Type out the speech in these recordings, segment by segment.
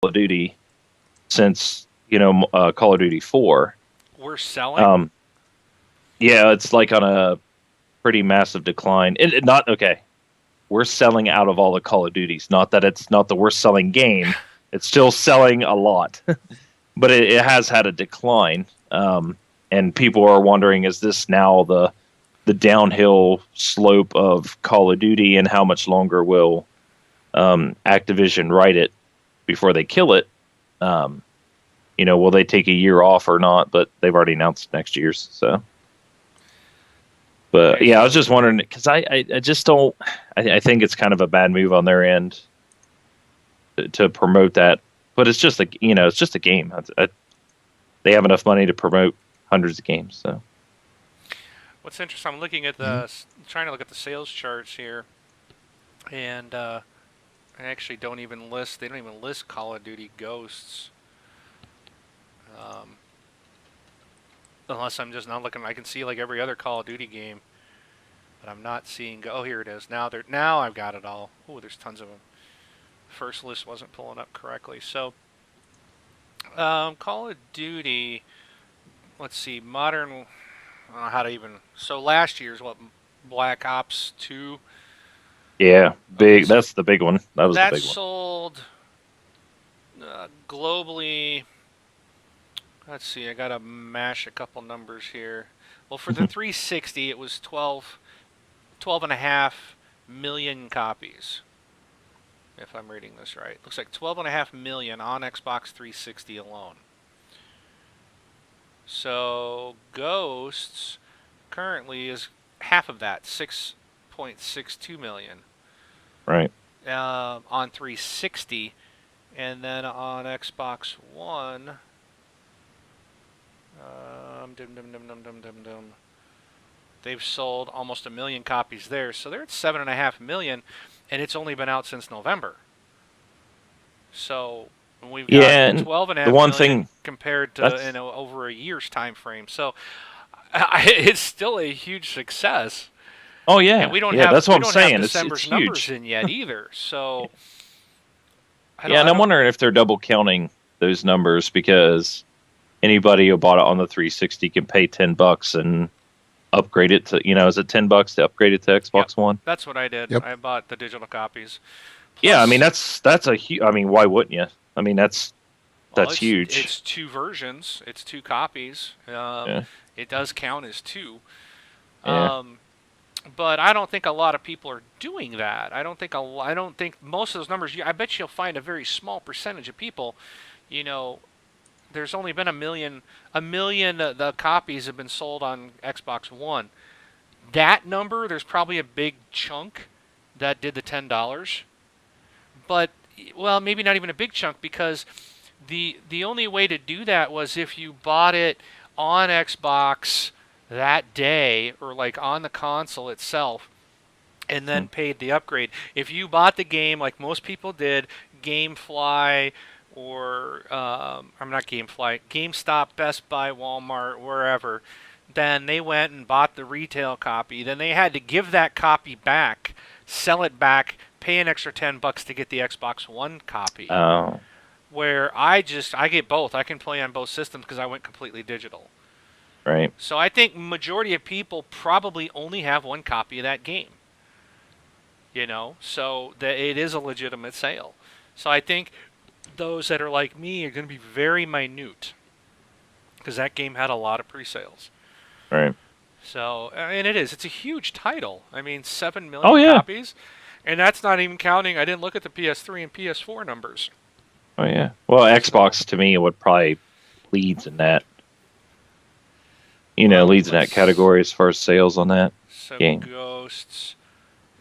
of Duty since Call of Duty 4. We're selling. Yeah, it's like on a pretty massive decline. Not okay. We're selling out of all the Call of Duties. Not that it's not the worst selling game. It's still selling a lot, but it has had a decline. And people are wondering, is this now the downhill slope of Call of Duty, and how much longer will Activision ride it before they kill it? Will they take a year off or not? But they've already announced next year's. So, but yeah, I was just wondering because I just don't. I think it's kind of a bad move on their end to promote that. But it's just it's just a game. They have enough money to promote hundreds of games. So. What's interesting, I'm looking at trying to look at the sales charts here, and I actually they don't even list Call of Duty Ghosts. Unless I'm just not looking, I can see like every other Call of Duty game, but I'm not seeing. Oh, here it is. Now I've got it all. Oh, there's tons of them. First list wasn't pulling up correctly. So, Call of Duty. Let's see, modern. I don't know how to even. So last year's Black Ops 2. Yeah, big. Okay, that's the big one. That was the big one. That sold globally. Let's see, I gotta mash a couple numbers here. Well, for the 360, it was 12.5 million copies. If I'm reading this right. Looks like 12.5 million on Xbox 360 alone. So, Ghosts currently is half of that, 6.62 million. Right. On 360. And then on Xbox One... they've sold almost 1 million copies there, so they're at 7.5 million, and it's only been out since November. So we've got 12.5 million compared to over a year's time frame. So it's still a huge success. Oh yeah, and we don't have that's what I'm saying. December's it's numbers huge. in yet either. So and I'm wondering if they're double counting those numbers because anybody who bought it on the 360 can pay $10 and upgrade it to, is it $10 to upgrade it to Xbox One? That's what I did. Yep. I bought the digital copies. Plus, yeah, I mean that's a huge. I mean, why wouldn't you? I mean that's huge. It's two versions. It's two copies. It does count as two. Yeah. But I don't think a lot of people are doing that. I don't think most of those numbers. I bet you'll find a very small percentage of people, There's only been 1 million. The copies have been sold on Xbox One. That number, there's probably a big chunk that did the $10. But maybe not even a big chunk because the only way to do that was if you bought it on Xbox that day or like on the console itself, and then paid the upgrade. If you bought the game like most people did, GameFly. Or I'm not GameFly, GameStop, Best Buy, Walmart, wherever, then they went and bought the retail copy. Then they had to give that copy back, sell it back, pay an extra $10 to get the Xbox One copy. Oh. Where I get both. I can play on both systems because I went completely digital. Right. So I think majority of people probably only have one copy of that game. So that it is a legitimate sale. So I think those that are like me are going to be very minute because that game had a lot of pre-sales. Right. So, and it's a huge title. I mean, 7 million copies, and that's not even counting. I didn't look at the PS3 and PS4 numbers. Oh yeah. Well, Xbox to me would probably leads in that. Leads in that category as far as sales on that game. Ghosts.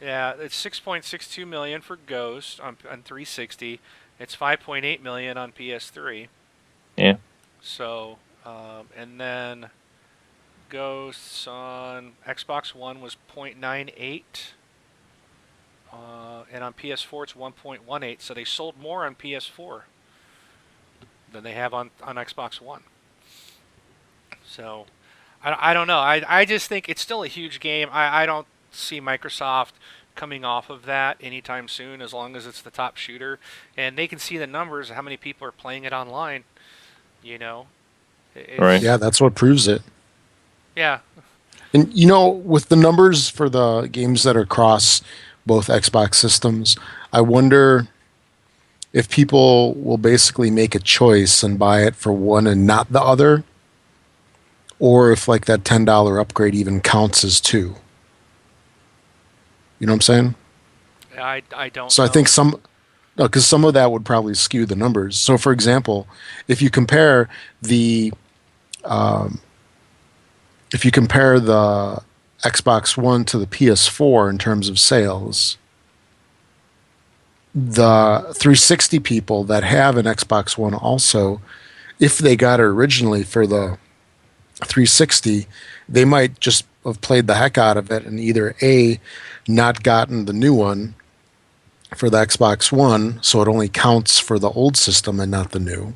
Yeah, it's 6.62 million for Ghost on 360. It's 5.8 million on PS3. Yeah. So, and then Ghosts on Xbox One was 0.98. And on PS4 it's 1.18. So they sold more on PS4 than they have on Xbox One. So, I don't know. I just think it's still a huge game. I don't see Microsoft coming off of that anytime soon, as long as it's the top shooter, and they can see the numbers, how many people are playing it online. You know, Right. it's Yeah, that's what proves it. yeah, And with the numbers for the games that are across both Xbox systems, I wonder if people will basically make a choice and buy it for one and not the other, or if like that $10 upgrade even counts as two. You know what I'm saying? I don't So I know. think because some of that would probably skew the numbers. So for example, if you compare the um, if you compare the Xbox One to the PS4 in terms of sales, the 360 people that have an Xbox One also, if they got it originally for the 360, they might just have played the heck out of it and either A, not gotten the new one for the Xbox One, so it only counts for the old system and not the new,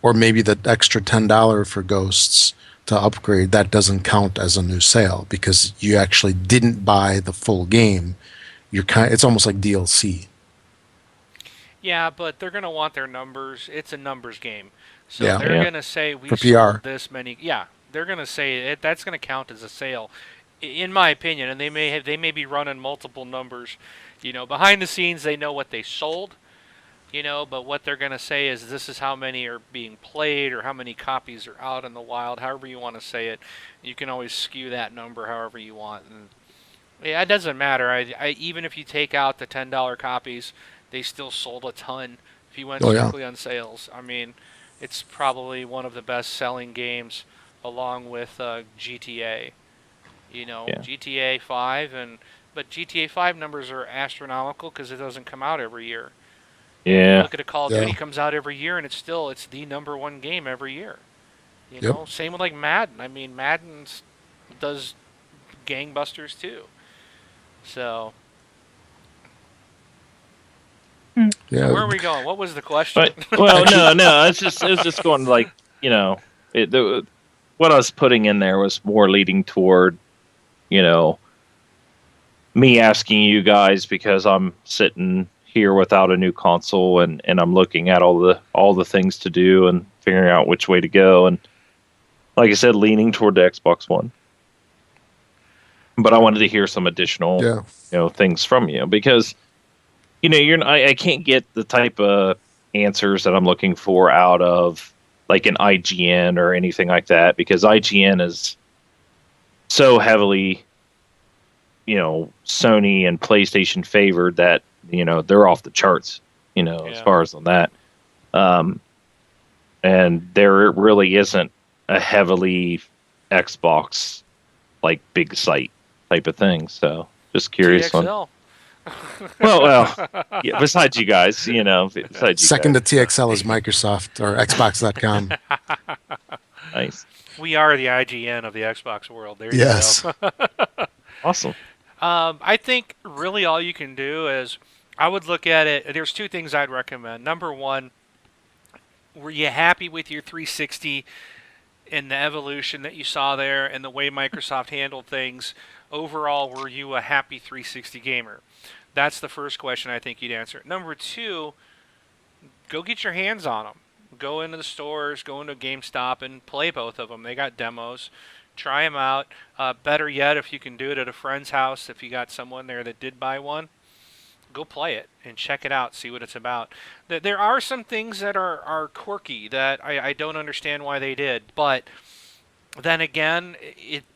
or maybe the extra $10 for Ghosts to upgrade, that doesn't count as a new sale because you actually didn't buy the full game. It's almost like DLC. Yeah, but they're gonna want their numbers. It's a numbers game, so Yeah, they're Yeah. gonna say we for PR. sold this many. Yeah, they're gonna say that's gonna count as a sale, in my opinion. And they may be running multiple numbers. Behind the scenes, they know what they sold. But what they're gonna say is this is how many are being played or how many copies are out in the wild. However you want to say it, you can always skew that number however you want. And yeah, it doesn't matter. Even if you take out the $10 copies, they still sold a ton. If you went Oh yeah. strictly on sales, I mean, it's probably one of the best-selling games, along with GTA. Yeah. GTA 5, but GTA 5 numbers are astronomical because it doesn't come out every year. You Yeah. look at a Call of Yeah. Duty comes out every year, and it's the number one game every year. Yep. Same with like Madden. I mean, Madden does gangbusters too. So, so Yeah. where are we going? What was the question? But well, no. It's just going like what I was putting in there was more leading toward you know me asking you guys because I'm sitting here without a new console and I'm looking at all the things to do and figuring out which way to go and like I said, leaning toward the Xbox One. But I wanted to hear some additional Yeah. things from you because I can't get the type of answers that I'm looking for out of like an IGN or anything like that because IGN is so heavily Sony and PlayStation favored that they're off the charts as Yeah. far as on that and there really isn't a heavily Xbox like big site type of thing, so just curious on TXL. well yeah, besides you guys besides you Second guys. to TXL is Microsoft or Xbox.com. Nice. We are the IGN of the Xbox world. There you Yes. go. Awesome. I think really all you can do is I would look at it. There's two things I'd recommend. Number one, were you happy with your 360 and the evolution that you saw there and the way Microsoft handled things? Overall, were you a happy 360 gamer? That's the first question I think you'd answer. Number two, go get your hands on them. Go into the stores, go into GameStop, and play both of them. They got demos. Try them out. Better yet, if you can do it at a friend's house, if you got someone there that did buy one, go play it and check it out, see what it's about. There are some things that are quirky that I don't understand why they did, but then again,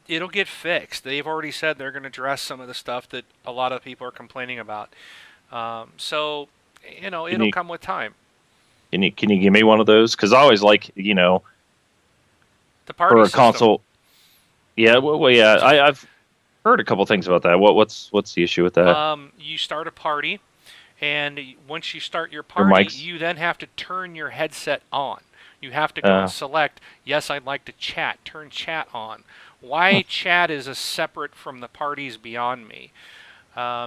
it'll get fixed. They've already said they're going to address some of the stuff that a lot of people are complaining about. So, it'll come with time. Can you give me one of those? Because I always like The party for a system. console. Yeah, well, yeah. I've heard a couple things about that. What's the issue with that? You start a party, and once you start your Your party, mics? you then have to turn your headset on. You have to go and select, yes, I'd like to chat. Turn chat on. Why chat is a separate from the parties beyond me.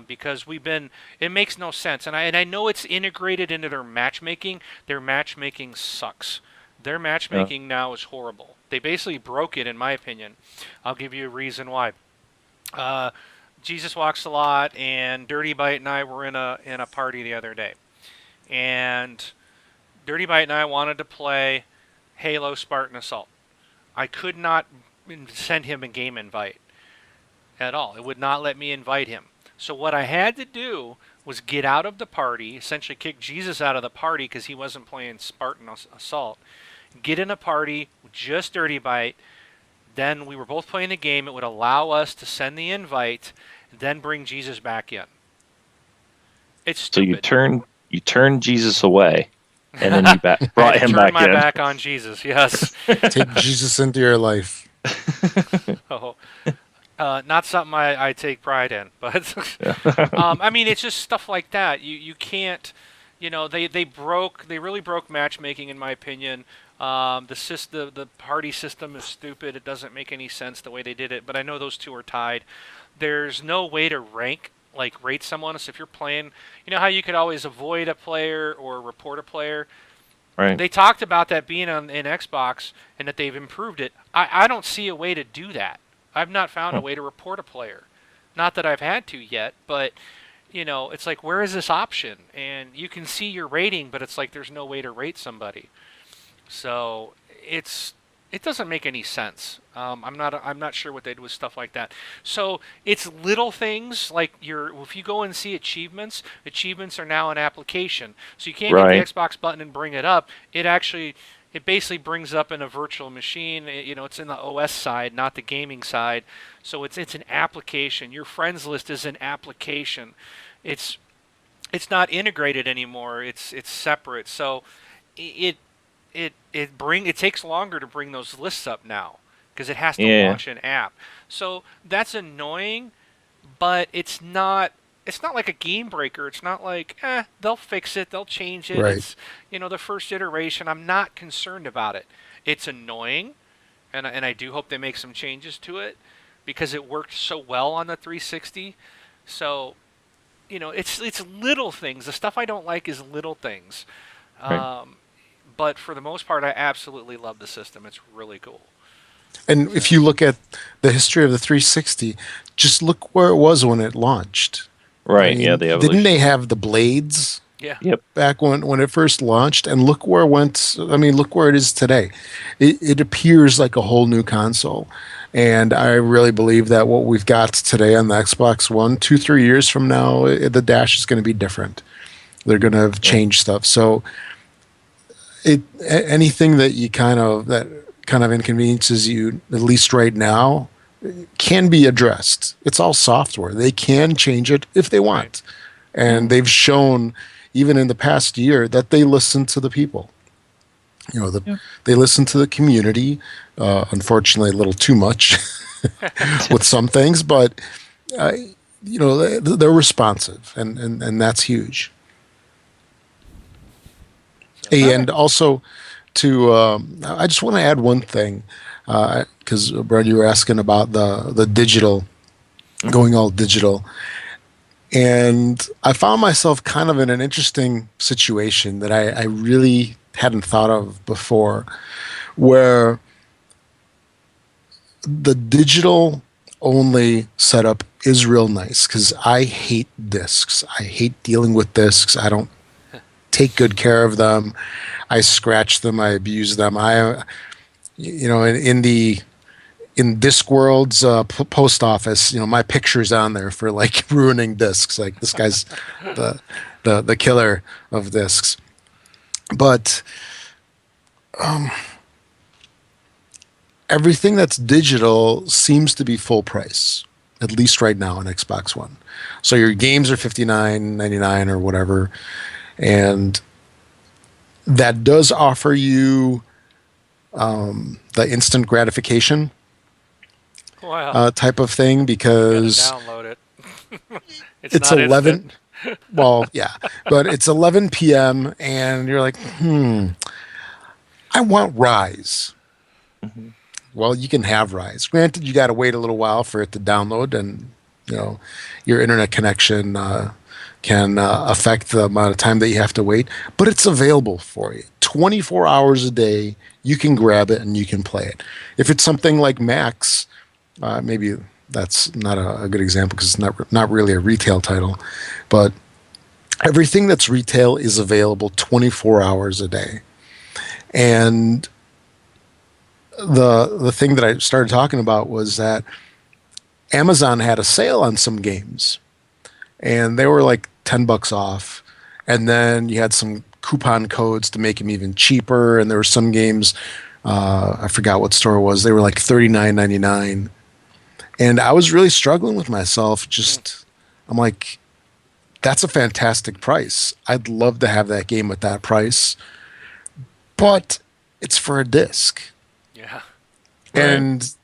Because it makes no sense. And I know it's integrated into their matchmaking. Their matchmaking sucks. Their matchmaking now is horrible. They basically broke it, in my opinion. I'll give you a reason why. Jesus Walks a Lot and Dirty Bite and I were in a party the other day, and Dirty Bite and I wanted to play Halo Spartan Assault. I could not send him a game invite at all. It would not let me invite him. So what I had to do was get out of the party, essentially kick Jesus out of the party because he wasn't playing Spartan Assault. Get in a party with just Dirty Bite. Then we were both playing the game. It would allow us to send the invite, then bring Jesus back in. It's stupid. So you turned Jesus away, and then you brought him back in. Turn my back on Jesus. Yes. Take Jesus into your life. Oh. Not something I take pride in, but I mean, it's just stuff like that. You can't, they really broke matchmaking in my opinion. The party system is stupid. It doesn't make any sense the way they did it. But I know those two are tied. There's no way to rate someone. So if you're playing, you know how you could always avoid a player or report a player. Right. They talked about that being in Xbox and that they've improved it. I don't see a way to do that. I've not found a way to report a player. Not that I've had to yet, but it's like, where is this option? And you can see your rating, but it's like there's no way to rate somebody. So it doesn't make any sense. I'm not sure what they do with stuff like that. So it's little things like if you go and see achievements are now an application. So you can't get the Xbox button and bring it up. It basically brings up in a virtual machine. It's in the OS side, not the gaming side. So it's an application. Your friends list is an application. It's not integrated anymore. It's separate. So it takes longer to bring those lists up now because it has to launch an app. So that's annoying, but it's not like a game breaker. It's not like, they'll fix it, they'll change it. Right. It's, the first iteration. I'm not concerned about it. It's annoying, and I do hope they make some changes to it because it worked so well on the 360. So, it's little things. The stuff I don't like is little things. Right. But for the most part, I absolutely love the system. It's really cool. And if you look at the history of the 360, just look where it was when it launched. Right. I mean, Yeah. The evolution. didn't they have the blades? Yeah. Yep. Back when it first launched, and look where it went. I mean, look where it is today. It appears like a whole new console, and I really believe that what we've got today on the Xbox One, 2-3 years from now, the dash is going to be different. They're going to have changed stuff. So, anything that kind of inconveniences you, at least right now, can be addressed. It's all software. They can change it if they want. Right. And they've shown, even in the past year, that they listen to the people. They listen to the community. Unfortunately, a little too much with some things, but they're responsive, and that's huge. And also, I just want to add one thing, because Brad, you were asking about the digital, going all digital, and I found myself kind of in an interesting situation that I really hadn't thought of before, where the digital only setup is real nice, because I hate discs. I hate dealing with discs. I don't take good care of them. I scratch them. I abuse them. In Discworld's post office, my picture's on there for like ruining discs. Like, this guy's the killer of discs. But everything that's digital seems to be full price, at least right now on Xbox One. So your games are $59.99 or whatever. And that does offer you the instant gratification type of thing, because download it. it's 11. Well, yeah, but it's 11 p.m. and you're like, I want Rise. Mm-hmm. Well, you can have Rise. Granted, you got to wait a little while for it to download, and your internet connection can affect the amount of time that you have to wait, but it's available for you. 24 hours a day, you can grab it and you can play it. If it's something like Max, maybe that's not a good example because it's not really a retail title, but everything that's retail is available 24 hours a day. And the thing that I started talking about was that Amazon had a sale on some games, and they were like $10 off. And then you had some coupon codes to make them even cheaper. And there were some games, I forgot what store it was, they were like $39.99. And I was really struggling with myself. I'm like, that's a fantastic price. I'd love to have that game at that price, but it's for a disc. Yeah. And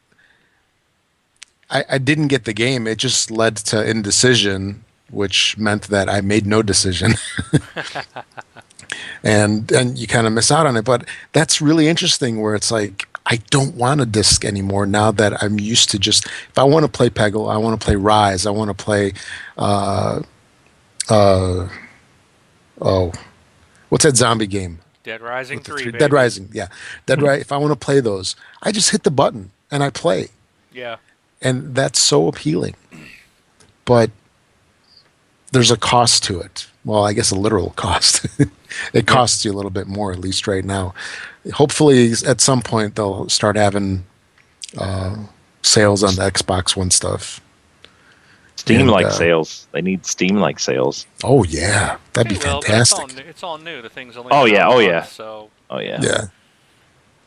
I didn't get the game. It just led to indecision, which meant that I made no decision. and you kind of miss out on it. But that's really interesting where it's like, I don't want a disc anymore now that I'm used to just, if I want to play Peggle, I want to play Rise, I want to play, what's that zombie game? Dead Rising 3, baby. Dead Rising, yeah. If I want to play those, I just hit the button and I play. Yeah. And that's so appealing. But there's a cost to it. Well, I guess a literal cost. It costs you a little bit more, at least right now. Hopefully, at some point, they'll start having sales on the Xbox One stuff. Steam-like sales. They need Steam-like sales. Oh, yeah. That'd be fantastic. It's all new. The thing's only So Yeah.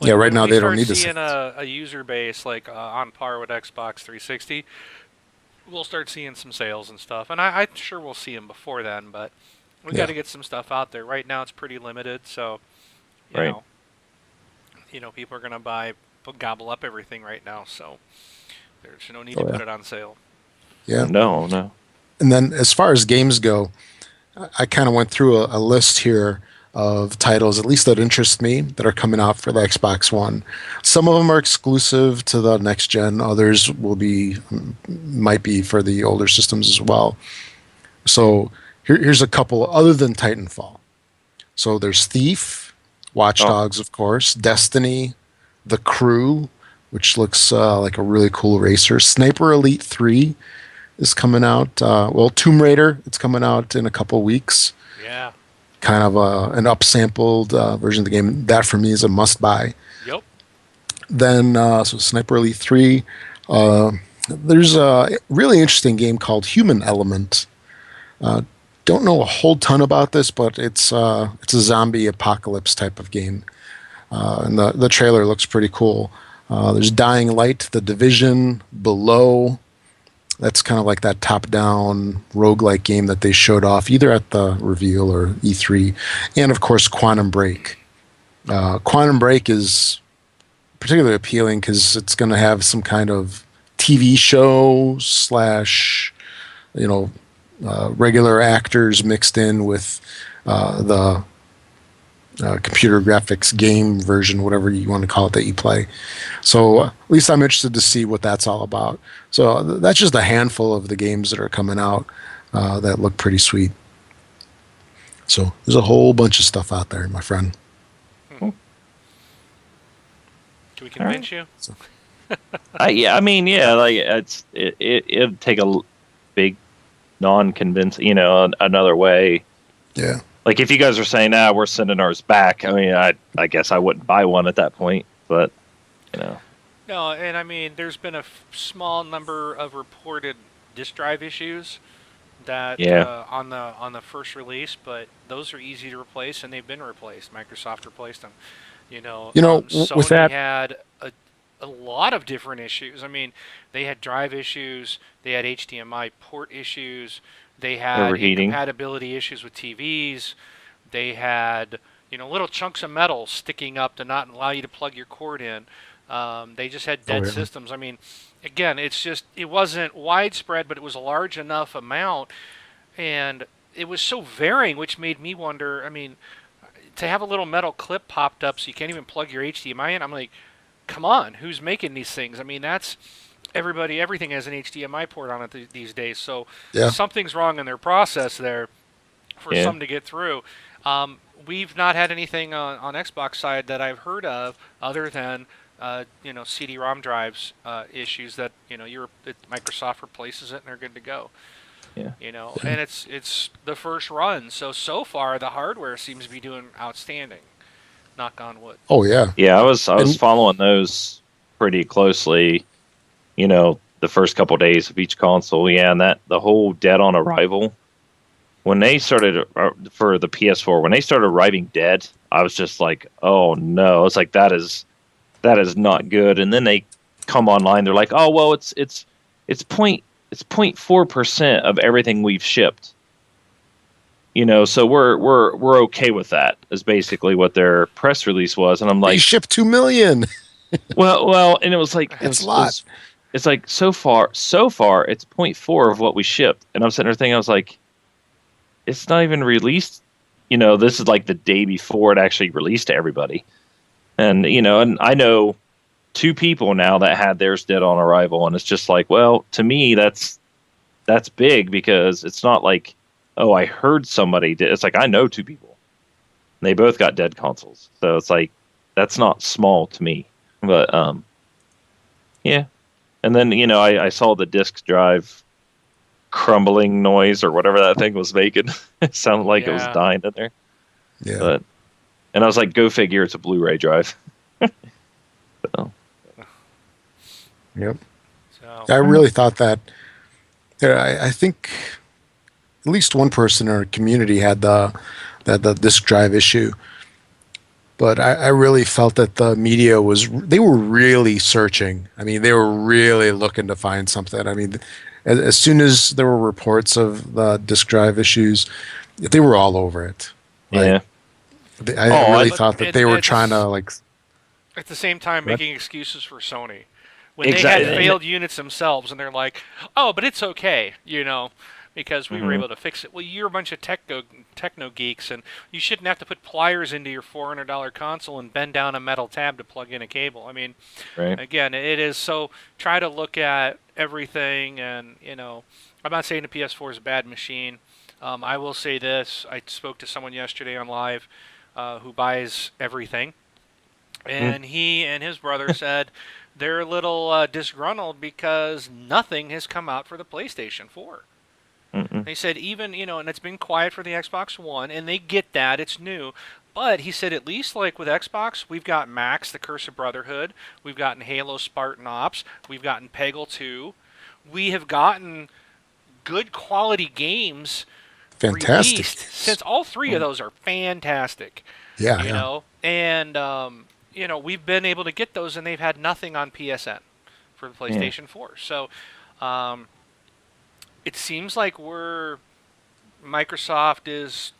Yeah, right now they don't need to seeing a user base like on par with Xbox 360. We'll start seeing some sales and stuff, and I'm sure we'll see them before then. But we got to get some stuff out there. Right now, it's pretty limited, so you know, people are gonna gobble up everything right now. So there's no need to put it on sale. Yeah. No. And then as far as games go, I kind of went through a list here of titles, at least that interest me, that are coming out for the Xbox One. Some of them are exclusive to the next gen. Others might be for the older systems as well. So here's a couple other than Titanfall. So there's Thief, Watch Dogs, of course, Destiny, The Crew, which looks like a really cool racer. Sniper Elite 3 is coming out. Tomb Raider, it's coming out in a couple weeks. Yeah. Kind of an upsampled version of the game. That for me is a must buy. Yep. Then so Sniper Elite 3. There's a really interesting game called Human Element. Don't know a whole ton about this, but it's a zombie apocalypse type of game. And the trailer looks pretty cool. There's Dying Light, The Division, Below. That's kind of like that top-down roguelike game that they showed off either at the reveal or E3. And, of course, Quantum Break. Quantum Break is particularly appealing because it's going to have some kind of TV show / regular actors mixed in with the computer graphics game version, whatever you want to call it, that you play. So at least I'm interested to see what that's all about. So that's just a handful of the games that are coming out that look pretty sweet. So there's a whole bunch of stuff out there, my friend. Can we convince you? It'd take a big non-convincing, another way. Yeah. Like if you guys are saying, we're sending ours back, I mean, I guess I wouldn't buy one at that point, but, No, and I mean, there's been a small number of reported disk drive issues that on the first release, but those are easy to replace, and they've been replaced. Microsoft replaced them. Sony with that had a lot of different issues. I mean, they had drive issues, they had HDMI port issues, they had overheating, incompatibility issues with TVs, they had little chunks of metal sticking up to not allow you to plug your cord in. They just had dead systems. I mean, again, it wasn't widespread, but it was a large enough amount, and it was so varying, which made me wonder. I mean, to have a little metal clip popped up so you can't even plug your HDMI in, I'm like, come on, who's making these things? I mean, that's everything has an HDMI port on it these days, so something's wrong in their process there for some to get through. We've not had anything on Xbox side that I've heard of other than CD-ROM drives issues that Microsoft replaces it and they're good to go. Yeah. And it's the first run, so far the hardware seems to be doing outstanding. Knock on wood. Oh yeah. Yeah, I was And- following those pretty closely. The first couple days of each console. Yeah, and the whole Dead on Arrival, when they started for the PS4, when they started arriving dead, I was just like, oh no! It's like that is not good. And then they come online, they're like, oh well, it's 0.4% of everything we've shipped. So we're okay with that. Is basically what their press release was, and I'm They like, shipped 2 million. well, and it was like It's a lot. it's like so far it's 0.4 of what we shipped, and I'm sitting there thinking, I was like, it's not even released. This is like the day before it actually released to everybody, and and I know 2 people now that had theirs Dead on Arrival, and it's just like, well, to me that's big because it's not like, oh, I heard somebody did. It's like I know 2 people, and they both got dead consoles, so it's like that's not small to me, but yeah. And then I saw the disk drive crumbling noise or whatever that thing was making. It sounded like it was Yeah. dying in there. Yeah. And I was like, go figure, it's a Blu-ray drive. So, Yep. So I really thought that. I think at least one person in our community had the disk drive issue, but I really felt that the media they were really searching. I mean, they were really looking to find something. I mean, as soon as there were reports of the disk drive issues, they were all over it. yeah. I really But thought that they were it's- trying to like. at the same time, What? making excuses for Sony when Exactly. they had failed units themselves, and they're like, "Oh, but it's okay," because we were Mhm. able to fix it. Well, you're a bunch of techno geeks, and you shouldn't have to put pliers into your $400 console and bend down a metal tab to plug in a cable. I mean, Right. again, it is so. Try to look at everything, and I'm not saying the PS4 is a bad machine. I will say this: I spoke to someone yesterday on live who buys everything, and he and his brother said they're a little disgruntled because nothing has come out for the PlayStation 4. Mm-mm. They said even, and it's been quiet for the Xbox One, and they get that, it's new. But he said at least like with Xbox, we've got Max, The Curse of Brotherhood, we've gotten Halo Spartan Ops, we've gotten Peggle 2. We have gotten good quality games Fantastic. released, since all 3 of those are fantastic. Yeah, you yeah. know, and we've been able to get those, and they've had nothing on PSN for the PlayStation 4. So, it seems like Microsoft is,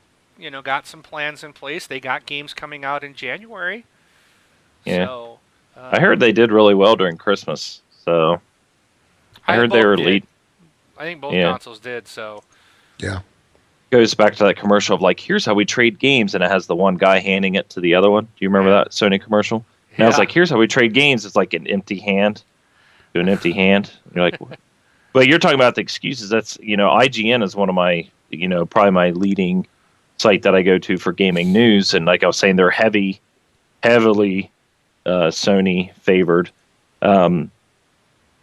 got some plans in place. They got games coming out in January. Yeah. So, I heard they did really well during Christmas. So I heard they both were did. lead. I think both Yeah. consoles did. So, Yeah. Goes back to that commercial of like, here's how we trade games, and it has the one guy handing it to the other one. Do you remember that Sony commercial? And I was Yeah. like, here's how we trade games. It's like an empty hand to an empty hand. You're like, but you're talking about the excuses. That's IGN is one of my probably my leading site that I go to for gaming news, and like I was saying, they're heavily Sony favored.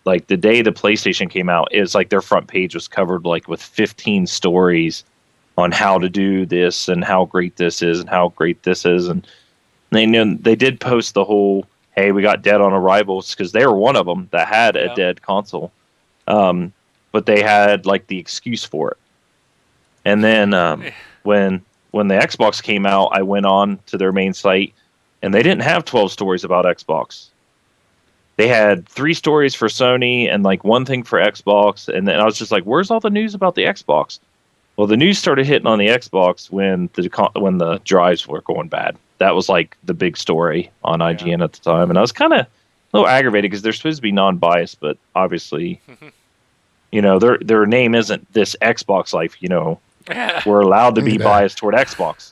Like the day the PlayStation came out, it's like their front page was covered like with 15 stories on how to do this and how great this is and how great this is, and they did post the whole, hey, we got Dead on Arrivals, because they were one of them that had a Yeah. dead console, but they had like the excuse for it. And then when the Xbox came out, I went on to their main site, and they didn't have 12 stories about Xbox. They had 3 stories for Sony and like 1 thing for Xbox, and then I was just like, where's all the news about the Xbox? Well, the news started hitting on the Xbox when the drives were going bad. That was like the big story on IGN at the time, and I was kind of a little aggravated because they're supposed to be non-biased, but obviously, their name isn't This Xbox Life. We're allowed to be Yeah. biased toward Xbox.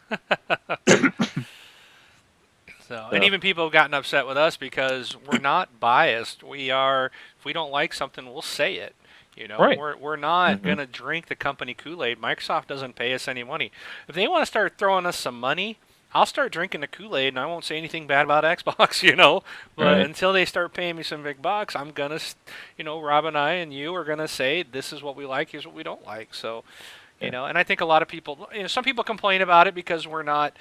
And even people have gotten upset with us because we're not biased. We are. If we don't like something, we'll say it. Right. We're not Mhm. gonna drink the company Kool-Aid. Microsoft doesn't pay us any money. If they want to start throwing us some money, I'll start drinking the Kool-Aid, and I won't say anything bad about Xbox, you know. But Right. until they start paying me some big bucks, I'm gonna, you know, Rob and I and you are gonna say this is what we like, here's what we don't like. So, you Yeah. know, and I think a lot of people, you know, some people complain about it because we're not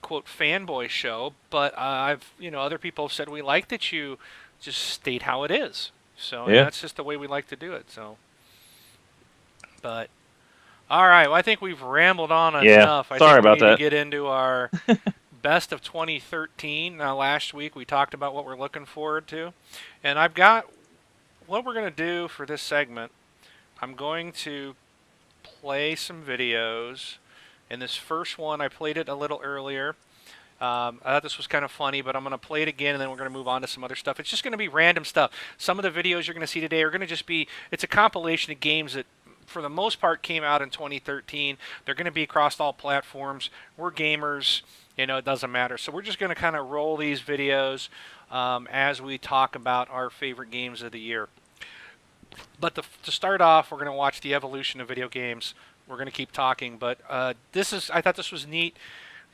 quote fanboy show, but I've, you know, other people have said we like that you just state how it is. So and Yeah. that's just the way we like to do it. So, but all right, well, I think we've rambled on Yeah, enough. I sorry think we about need that. to get into our best of 2013. Now, last week we talked about what we're looking forward to, and I've got what we're going to do for this segment. I'm going to play some videos. In this first one, I played it a little earlier. I thought this was kind of funny, but I'm going to play it again, and then we're going to move on to some other stuff. It's just going to be random stuff. Some of the videos you're going to see today are going to just be, it's a compilation of games that, for the most part, came out in 2013. They're going to be across all platforms. We're gamers. You know, it doesn't matter. So we're just going to kind of roll these videos as we talk about our favorite games of the year. But to start off, we're going to watch the evolution of video games. We're going to keep talking, but I thought this was neat.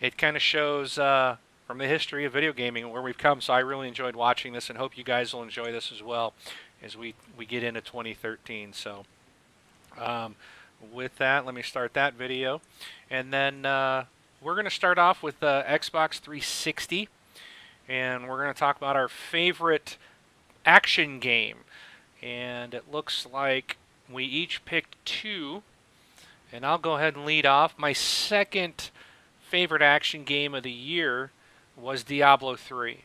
It kind of shows from the history of video gaming where we've come. So I really enjoyed watching this, and hope you guys will enjoy this as well as we get into 2013. So with that, let me start that video, and then we're going to start off with Xbox 360, and we're going to talk about our favorite action game. And it looks like we each picked two, and I'll go ahead and lead off. My second favorite action game of the year was Diablo 3.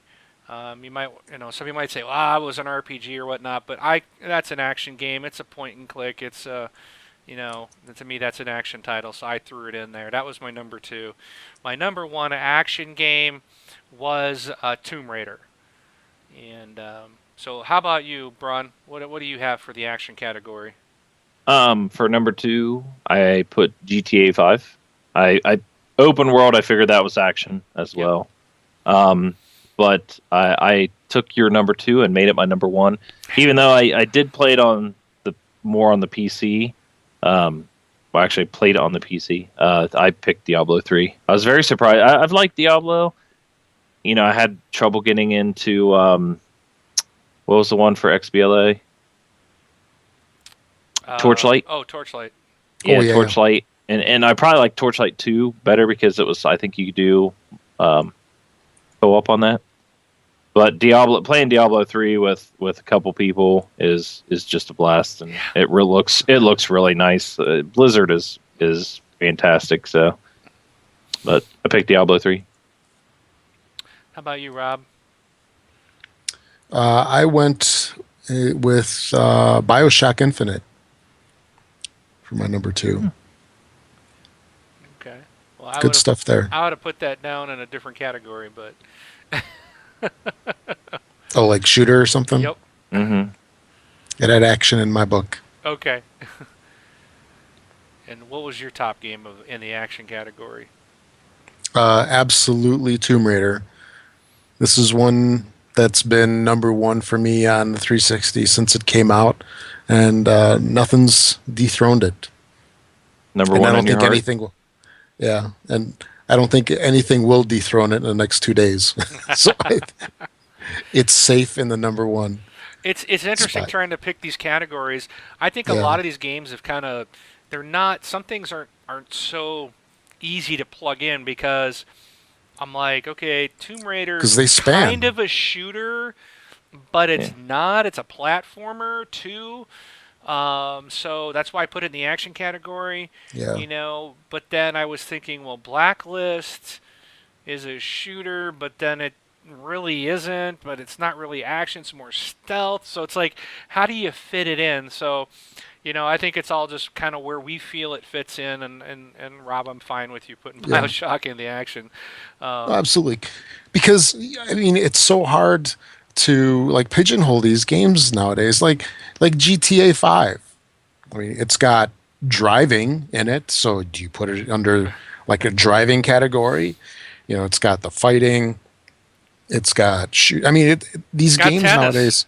You might, you know, some people might say, "Well, it was an RPG or whatnot," but that's an action game. It's a point and click. It's you know, to me that's an action title, so I threw it in there. That was my number two. My number one action game was Tomb Raider. And so, how about you, Bron? What do you have for the action category? For number two, I put GTA 5. I open world. I figured that was action as Yep. well. But I took your number two and made it my number one, even though I did play it on more on the PC. Well, actually, I played it on the PC. I picked Diablo 3. I was very surprised. I've liked Diablo. You know, I had trouble getting into what was the one for XBLA? Torchlight. Oh, Torchlight. Yeah, Oh, yeah, Torchlight, and I probably like Torchlight 2 better because it was, I think you could do co-op on that. But playing Diablo 3 with a couple people is just a blast, and it looks really nice. Blizzard is fantastic. So, but I picked Diablo 3. How about you, Rob? I went with Bioshock Infinite for my number two. Okay. Well, I Good stuff there. I would have put that down in a different category, but Oh, like shooter or something? yep. Mm-hmm. It had action in my book. Okay. And what was your top game in the action category? Absolutely Tomb Raider. This is one that's been number one for me on the 360 since it came out, and nothing's dethroned it. Number And I one don't in your think heart. anything will. Yeah, and I don't think anything will dethrone it in the next 2 days. So it's safe in the number one. It's interesting Spot. trying to pick these categories. I think a Yeah. lot of these games have kind of, they're not, some things aren't so easy to plug in because I'm like, okay, Tomb Raider 'Cause they span. kind of a shooter, but it's not. It's a platformer too. So that's why I put it in the action category. Yeah. You know, but then I was thinking, well, Blacklist is a shooter, but then it really isn't, but it's not really action, it's more stealth. So it's like, how do you fit it in? So, you know, I think it's all just kind of where we feel it fits in, and Rob, I'm fine with you putting Yeah. Bioshock in the action. Absolutely. Because I mean it's so hard to like pigeonhole these games nowadays. Like GTA 5. I mean, it's got driving in it, so do you put it under like a driving category? You know, it's got the fighting. It's got shoot. I mean, these got games tennis. nowadays.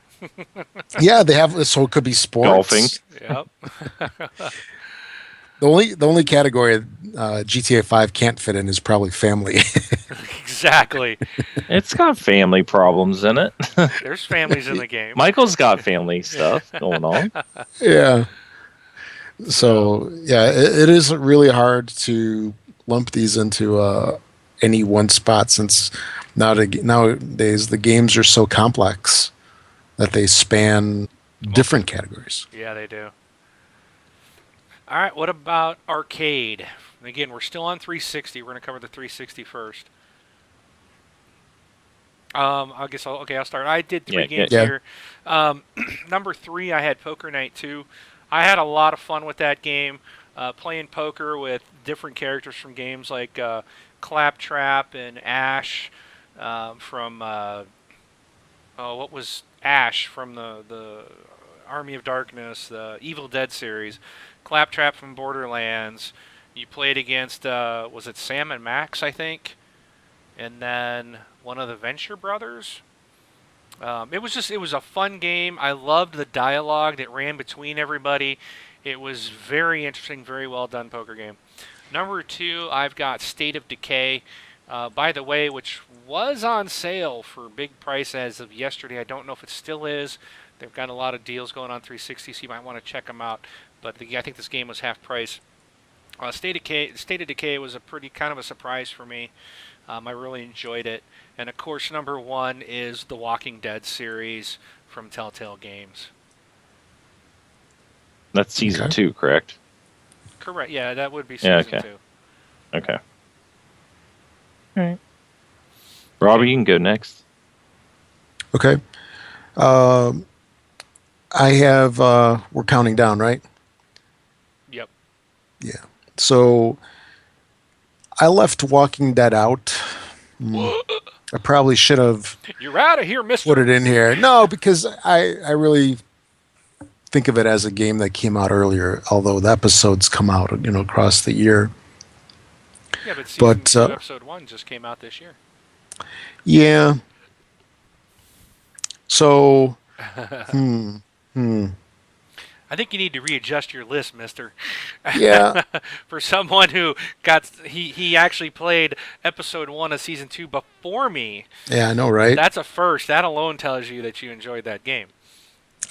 Yeah, they have, so it could be sports. Golfing. Yep. The only category GTA 5 can't fit in is probably family. Exactly. It's got family problems in it. There's families in the game. Michael's got family stuff going on. Yeah. So yeah, it is really hard to lump these into any one spot since nowadays the games are so complex that they span different categories. Yeah, they do. All right, what about arcade? And again, we're still on 360. We're going to cover the 360 first. I'll start. I did three games here. Number 3, I had Poker Night 2. I had a lot of fun with that game, playing poker with different characters from games like Claptrap and Ash from what was Ash from the Army of Darkness, the Evil Dead series, Claptrap from Borderlands. You played against was it Sam and Max, I think, and then one of the Venture Brothers. It was a fun game. I loved the dialogue that ran between everybody. It was very interesting, very well done poker game. Number 2, I've got State of Decay. By the way, which was on sale for big price as of yesterday. I don't know if it still is. They've got a lot of deals going on 360, so you might want to check them out. But I think this game was half price. State of Decay was a pretty kind of a surprise for me. I really enjoyed it. And of course, number 1 is the Walking Dead series from Telltale Games. That's season 2, correct? Correct. Yeah, that would be season 2. Okay. All right. Robbie, you can go next. Okay. I have, we're counting down, right? Yep. Yeah. So I left Walking Dead out. I probably should have. You're out of here, mister. Put it in here. No, because I really think of it as a game that came out earlier, although the episodes come out, across the year. Yeah, but season 2, episode 1 just came out this year. Yeah. So, I think you need to readjust your list, mister. Yeah. For someone who he actually played episode 1 of season 2 before me. Yeah, I know, right? That's a first. That alone tells you that you enjoyed that game.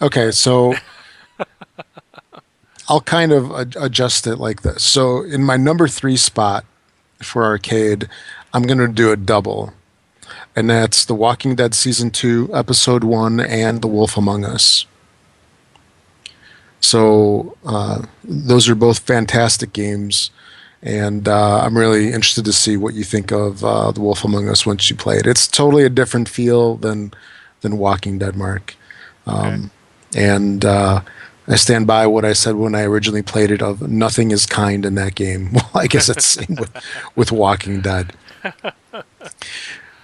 Okay, so I'll kind of adjust it like this. So in my number 3 spot for arcade, I'm going to do a double. And that's The Walking Dead Season 2, Episode 1, and The Wolf Among Us. So those are both fantastic games, and I'm really interested to see what you think of The Wolf Among Us once you play it. It's totally a different feel than Walking Dead, Mark. And I stand by what I said when I originally played it of nothing is kind in that game. Well, I guess it's the same with Walking Dead.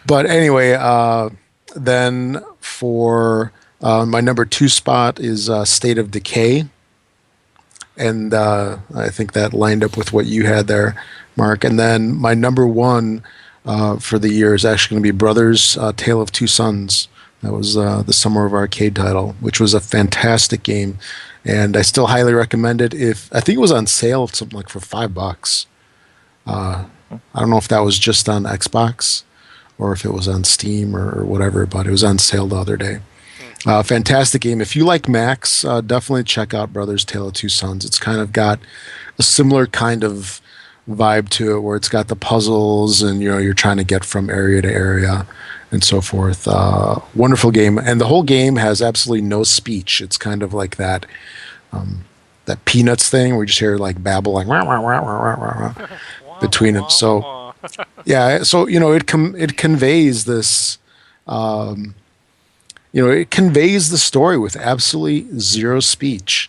But anyway, then for my number 2 spot is State of Decay. And I think that lined up with what you had there, Mark. And then my number 1 for the year is actually going to be Brothers, Tale of Two Sons. That was the Summer of Arcade title, which was a fantastic game. And I still highly recommend it. I think it was on sale, something like for $5. I don't know if that was just on Xbox or if it was on Steam or whatever, but it was on sale the other day. Fantastic game. If you like Max, definitely check out Brothers Tale of Two Sons. It's kind of got a similar kind of vibe to it where it's got the puzzles and you're trying to get from area to area and so forth. Wonderful game. And the whole game has absolutely no speech. It's kind of like that Peanuts thing where you just hear like babble like wah, wah, wah, wah, wah, wah, between them. So yeah, so it conveys this it conveys the story with absolutely zero speech,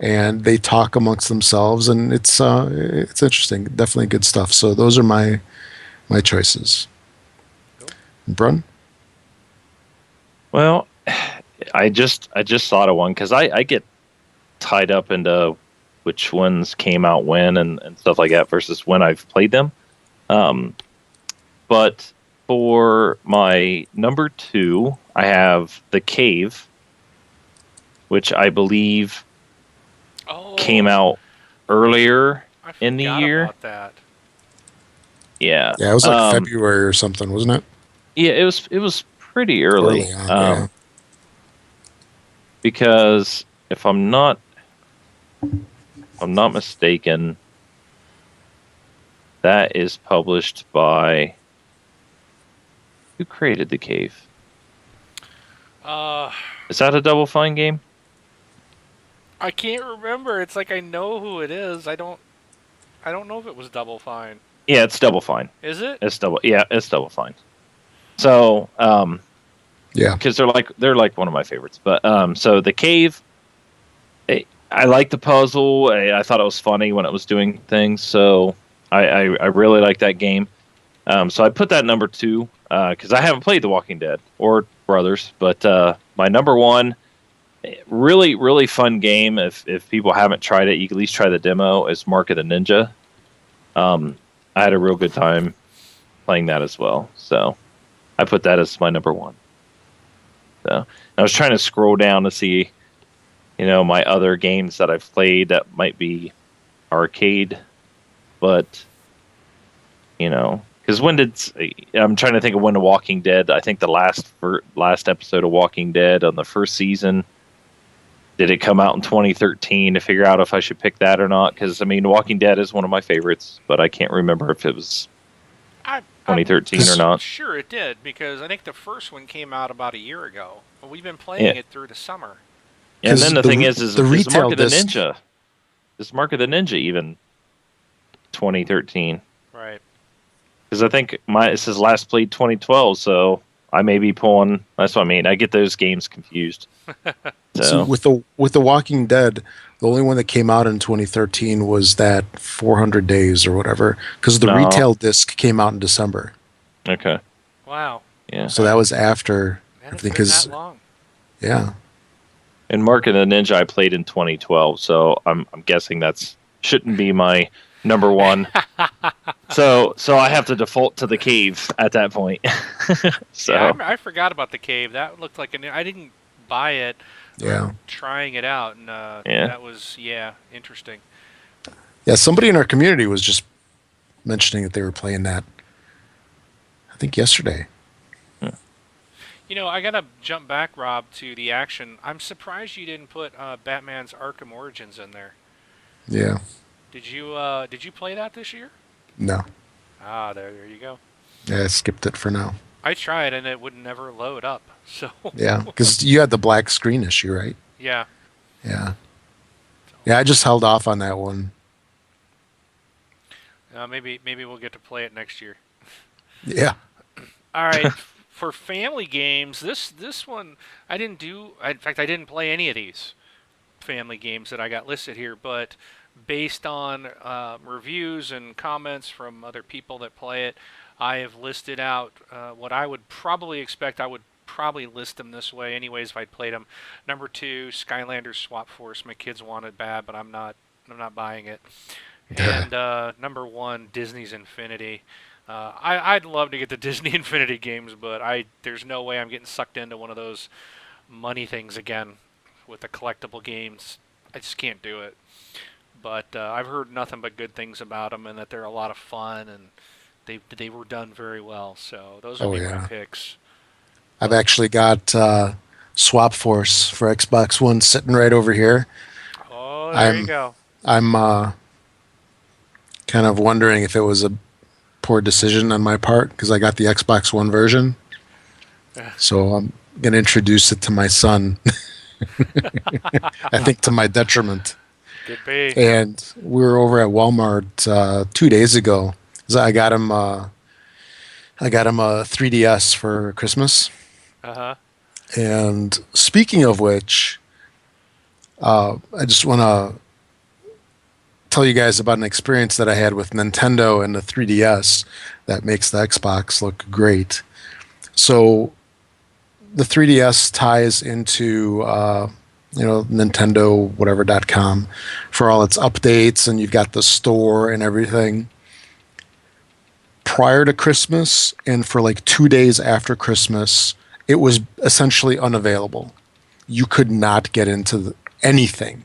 and they talk amongst themselves, and it's interesting. Definitely good stuff. So those are my choices. Brun? Well, I just thought of one because I get tied up into which ones came out when and stuff like that versus when I've played them. But for my number 2, I have The Cave, which I believe came out earlier in the Forgot year. about that. Yeah. Yeah, it was like February or something, wasn't it? Yeah, it was pretty early. Early on, yeah. Because if I'm not mistaken, that is published by who created the cave? Is that a Double Fine game? I can't remember. It's like I know who it is. I don't know if it was Double Fine. Yeah, it's Double Fine. Is it? It's Double Fine. So, Yeah. because they're like one of my favorites. But so the cave, I like the puzzle. I thought it was funny when it was doing things. So I really like that game. So I put that number 2 because I haven't played The Walking Dead or Brothers, but my number 1, really really fun game. If people haven't tried it, you can at least try the demo. Is Mark of the Ninja. I had a real good time playing that as well. So I put that as my number 1. So I was trying to scroll down to see, my other games that I've played that might be arcade, but because I'm trying to think of when The Walking Dead. I think the last episode of Walking Dead on the first season, did it come out in 2013 to figure out if I should pick that or not? Because The Walking Dead is one of my favorites, but I can't remember if it was 2013 or not. Sure, it did, because I think the first one came out about a year ago. But we've been playing it through the summer. And then the thing is the retail Mark of the disc, Ninja. Is Mark of the Ninja even 2013? Right. Because I think it says last played 2012, so I may be pulling. That's what I mean. I get those games confused. So with the Walking Dead, the only one that came out in 2013 was that 400 Days or whatever, because the retail disc came out in December. Okay. Wow. Yeah. So that was after Man, it's everything. been that long. Yeah. And Mark of the Ninja I played in 2012, so I'm guessing that's shouldn't be my number 1. so I have to default to the cave at that point. So yeah, I forgot about the cave. That looked like I didn't buy it. Yeah. Trying it out, and that was interesting. Yeah, somebody in our community was just mentioning that they were playing that, I think yesterday. I gotta jump back, Rob, to the action. I'm surprised you didn't put Batman's Arkham Origins in there. Yeah. Did you play that this year? No. Ah, there you go. Yeah, I skipped it for now. I tried and it would never load up. So yeah, because you had the black screen issue, right? Yeah. Yeah. Yeah, I just held off on that one. Maybe we'll get to play it next year. Yeah. All right. For family games, this one I didn't do. In fact, I didn't play any of these family games that I got listed here. But based on reviews and comments from other people that play it, I have listed out what I would probably expect. I would probably list them this way anyways if I'd played them. Number 2, Skylanders Swap Force. My kids want it bad, but I'm not buying it. And number 1, Disney's Infinity. I'd love to get the Disney Infinity games, but there's no way I'm getting sucked into one of those money things again with the collectible games. I just can't do it. But I've heard nothing but good things about them, and that they're a lot of fun, and they were done very well. So those would be my picks. I've actually got Swap Force for Xbox One sitting right over here. Oh, there you go. I'm kind of wondering if it was a poor decision on my part because I got the Xbox One version. So I'm going to introduce it to my son. I think to my detriment. Could be. And we were over at Walmart 2 days ago. I got him a 3DS for Christmas. Uh-huh. And speaking of which, I just want to tell you guys about an experience that I had with Nintendo and the 3DS that makes the Xbox look great. So the 3DS ties into Nintendo whatever.com for all its updates, and you've got the store and everything. Prior to Christmas and for like 2 days after Christmas, it was essentially unavailable. You could not get into anything.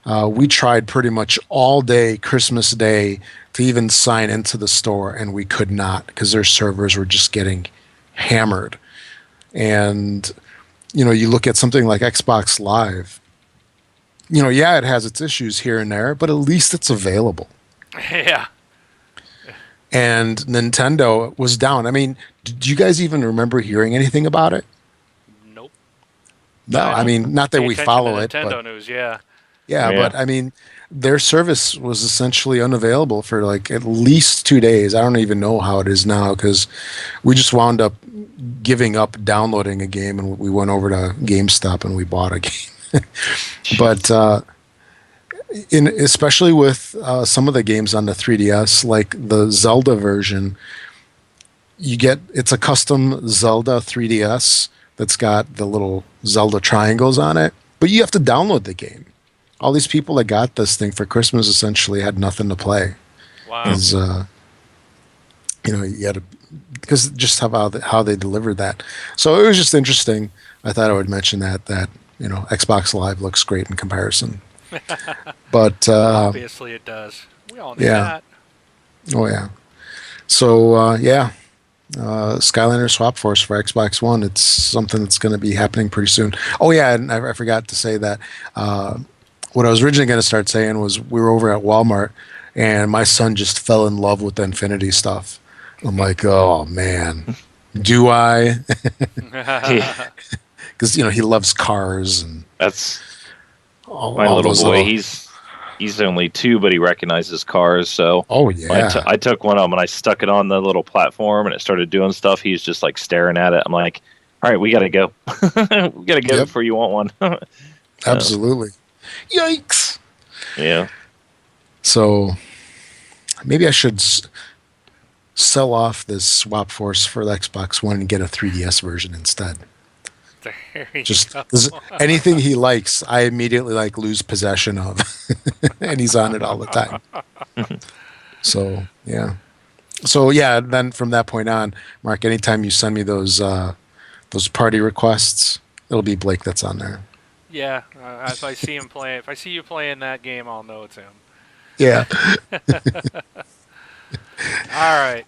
We tried pretty much all day Christmas Day to even sign into the store, and we could not because their servers were just getting hammered. And you look at something like Xbox Live. Yeah, it has its issues here and there, but at least it's available. Yeah. And Nintendo was down. I mean, do you guys even remember hearing anything about it? Nope. No, I mean, not that Pay we attention follow to it, Nintendo but news, yeah. yeah, Yeah. but I mean, their service was essentially unavailable for like at least 2 days. I don't even know how it is now because we just wound up giving up downloading a game and we went over to GameStop and we bought a game. But especially with some of the games on the 3DS, like the Zelda version, it's a custom Zelda 3DS that's got the little Zelda triangles on it, but you have to download the game. All these people that got this thing for Christmas essentially had nothing to play. Wow. You had to, because just how they delivered that. So it was just interesting. I thought I would mention that Xbox Live looks great in comparison. But Obviously it does. We all know that. Oh yeah. So Skylander Swap Force for Xbox One. It's something that's going to be happening pretty soon. Oh yeah, and I forgot to say that. What I was originally going to start saying was we were over at Walmart and my son just fell in love with the Infinity stuff. I'm like, oh man, do I? Because he loves cars and That's all my little those boy. He's only 2, but he recognizes cars. So oh yeah, I took one of them and I stuck it on the little platform and it started doing stuff. He's just like staring at it. I'm like, all right, we got to go. We got to go before you want one. Absolutely. Yikes. Yeah. So maybe I should sell off this Swap Force for the Xbox One and get a 3DS version instead. There you Just go. anything he likes, I immediately lose possession of, and he's on it all the time. So yeah. Then from that point on, Mark, anytime you send me those party requests, it'll be Blake that's on there. Yeah, if I see him play, if I see you playing that game, I'll know it's him. Yeah. All right.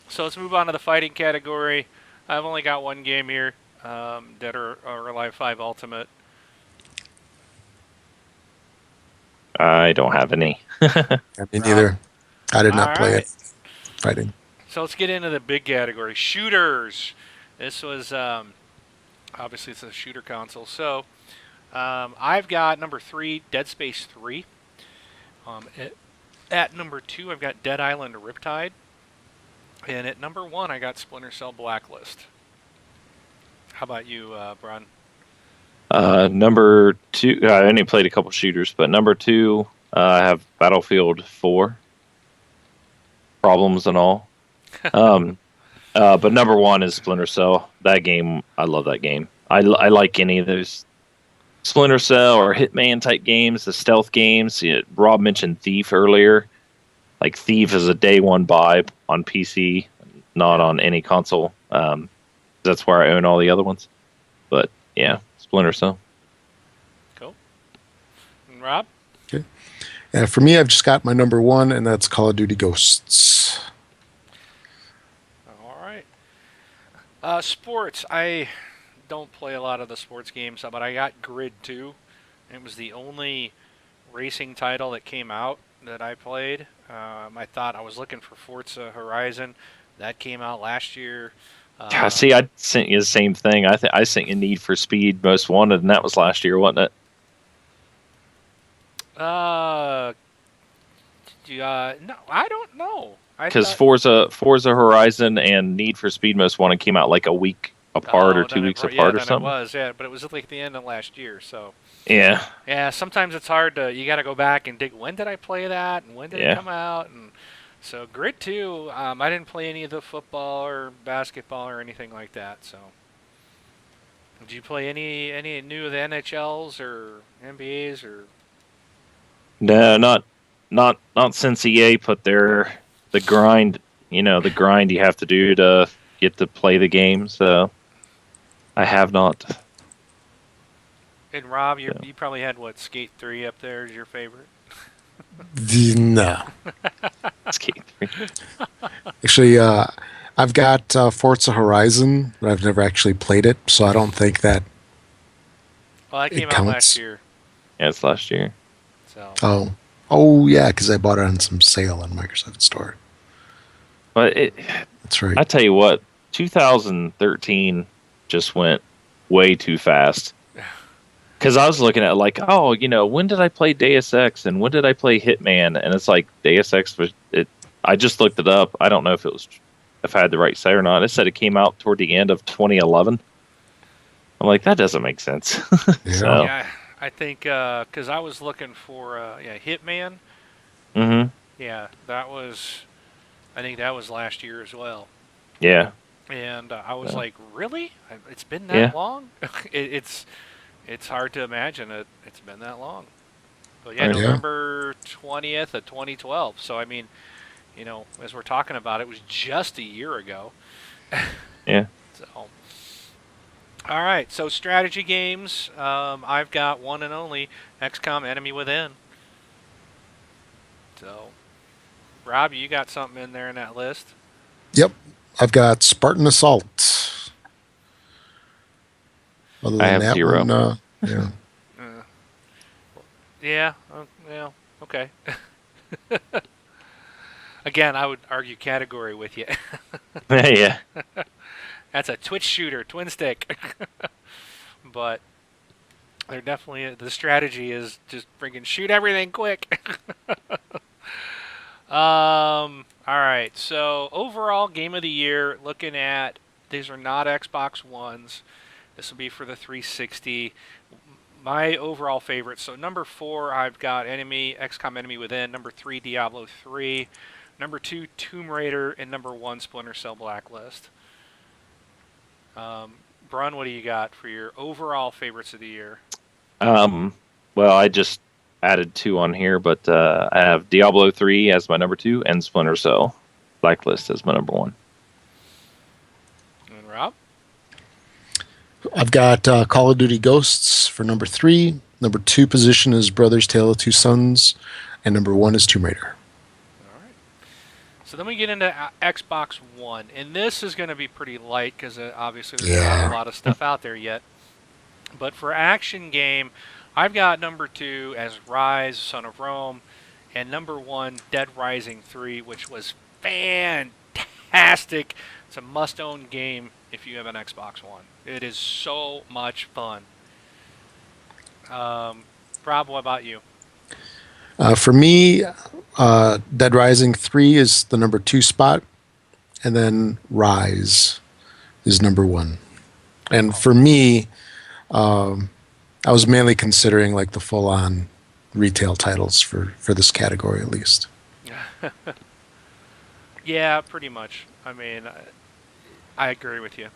So let's move on to the fighting category. I've only got one game here, Dead or Alive 5 Ultimate. I don't have any. Me neither. I did not All play right. it. Fighting. So let's get into the big category, shooters. This was obviously it's a shooter console. So I've got number 3, Dead Space 3. At number 2, I've got Dead Island Riptide. And at number 1, I got Splinter Cell Blacklist. How about you, Bron? Number 2, I only played a couple shooters, but number 2, I have Battlefield 4. Problems and all. But number 1 is Splinter Cell. That game, I love that game. I like any of those Splinter Cell or Hitman type games, the stealth games. Rob mentioned Thief earlier. Like Thief is a day one buy on PC, not on any console. That's where I own all the other ones. But yeah, Splinter Cell. Cool. And Rob? Okay. And for me, I've just got my number 1, and that's Call of Duty Ghosts. All right. Sports. I don't play a lot of the sports games, but I got Grid 2. It was the only racing title that came out that I played. I thought I was looking for Forza Horizon. That came out last year. See, I sent you the same thing. I sent you Need for Speed Most Wanted, and that was last year, wasn't it? No, I don't know. Because Forza Horizon and Need for Speed Most Wanted came out like a week apart or 2 weeks apart or something. It was, yeah, but it was like the end of last year, so. Yeah. Yeah, sometimes it's hard to, you got to go back and dig, when did I play that, and when did it come out, and so Grid 2, I didn't play any of the football or basketball or anything like that, so. Did you play any new of the NHLs or NBAs or? No, not since EA put the grind, the grind you have to do to get to play the game, so I have not. And Rob, you probably had what, Skate 3 up there is your favorite? No. Skate 3. Actually, I've got Forza Horizon, but I've never actually played it, so I don't think that Well, that it came out counts. last year. Yeah, it's last year. So Oh yeah, because I bought it on some sale on Microsoft Store. But That's right. I tell you what, 2013 just went way too fast. Because I was looking at like, oh, when did I play Deus Ex and when did I play Hitman? And it's like Deus Ex was it. I just looked it up. I don't know if I had the right site or not. It said it came out toward the end of 2011. I'm like, that doesn't make sense. Yeah. So, yeah, I think because I was looking for Hitman. mm-hmm. Yeah, I think that was last year as well. Yeah. And I was Yeah. like, really? It's been that Yeah. long? It's hard to imagine it's been that long. But yeah, Right. Yeah. November 20th of 2012. So I mean, as we're talking about, it was just a year ago. Yeah. So, all right. So strategy games. I've got one and only XCOM: Enemy Within. So, Rob, you got something in there in that list? Yep. I've got Spartan Assault. Other I than have that 0. one, yeah. Yeah. Yeah. Okay. Again, I would argue category with you. Yeah. That's a Twitch shooter, twin stick. But they're definitely the strategy is just freaking shoot everything quick. All right. So overall game of the year, looking at these are not Xbox Ones. This will be for the 360. My overall favorite. So number 4, I've got XCOM: Enemy Within. Number 3, Diablo 3. Number 2, Tomb Raider, and number 1, Splinter Cell Blacklist. Brun, what do you got for your overall favorites of the year? Well, I just added 2 on here, but I have Diablo 3 as my number 2 and Splinter Cell Blacklist as my number 1. And Rob? I've got Call of Duty Ghosts for number 3. Number 2 position is Brothers Tale of Two Sons, and number 1 is Tomb Raider. All right. So then we get into Xbox One, and this is going to be pretty light because obviously there's not a lot of stuff out there yet. But for action game, I've got number 2 as Rise, Son of Rome, and number 1, Dead Rising 3, which was fantastic. It's a must-own game if you have an Xbox One. It is so much fun. Rob, what about you? For me, Dead Rising 3 is the number 2 spot, and then Rise is number 1. And for me, I was mainly considering like the full-on retail titles for this category at least. Yeah, pretty much. I mean, I agree with you.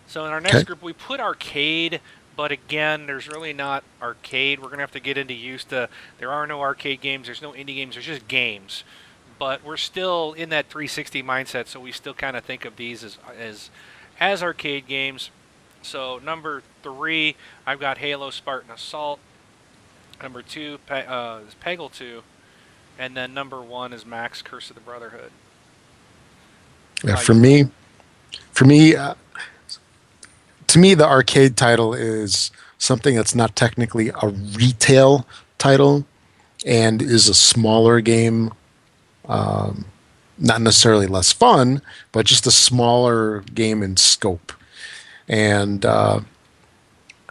So in our next group, we put arcade, but again, there's really not arcade. We're going to have to get into used to. There are no arcade games. There's no indie games. There's just games. But we're still in that 360 mindset, so we still kind of think of these as arcade games. So number 3, I've got Halo Spartan Assault. Number 2 is Peggle 2. And then number 1 is Max Curse of the Brotherhood. Yeah, for me, to me, the arcade title is something that's not technically a retail title and is a smaller game. Not necessarily less fun, but just a smaller game in scope. And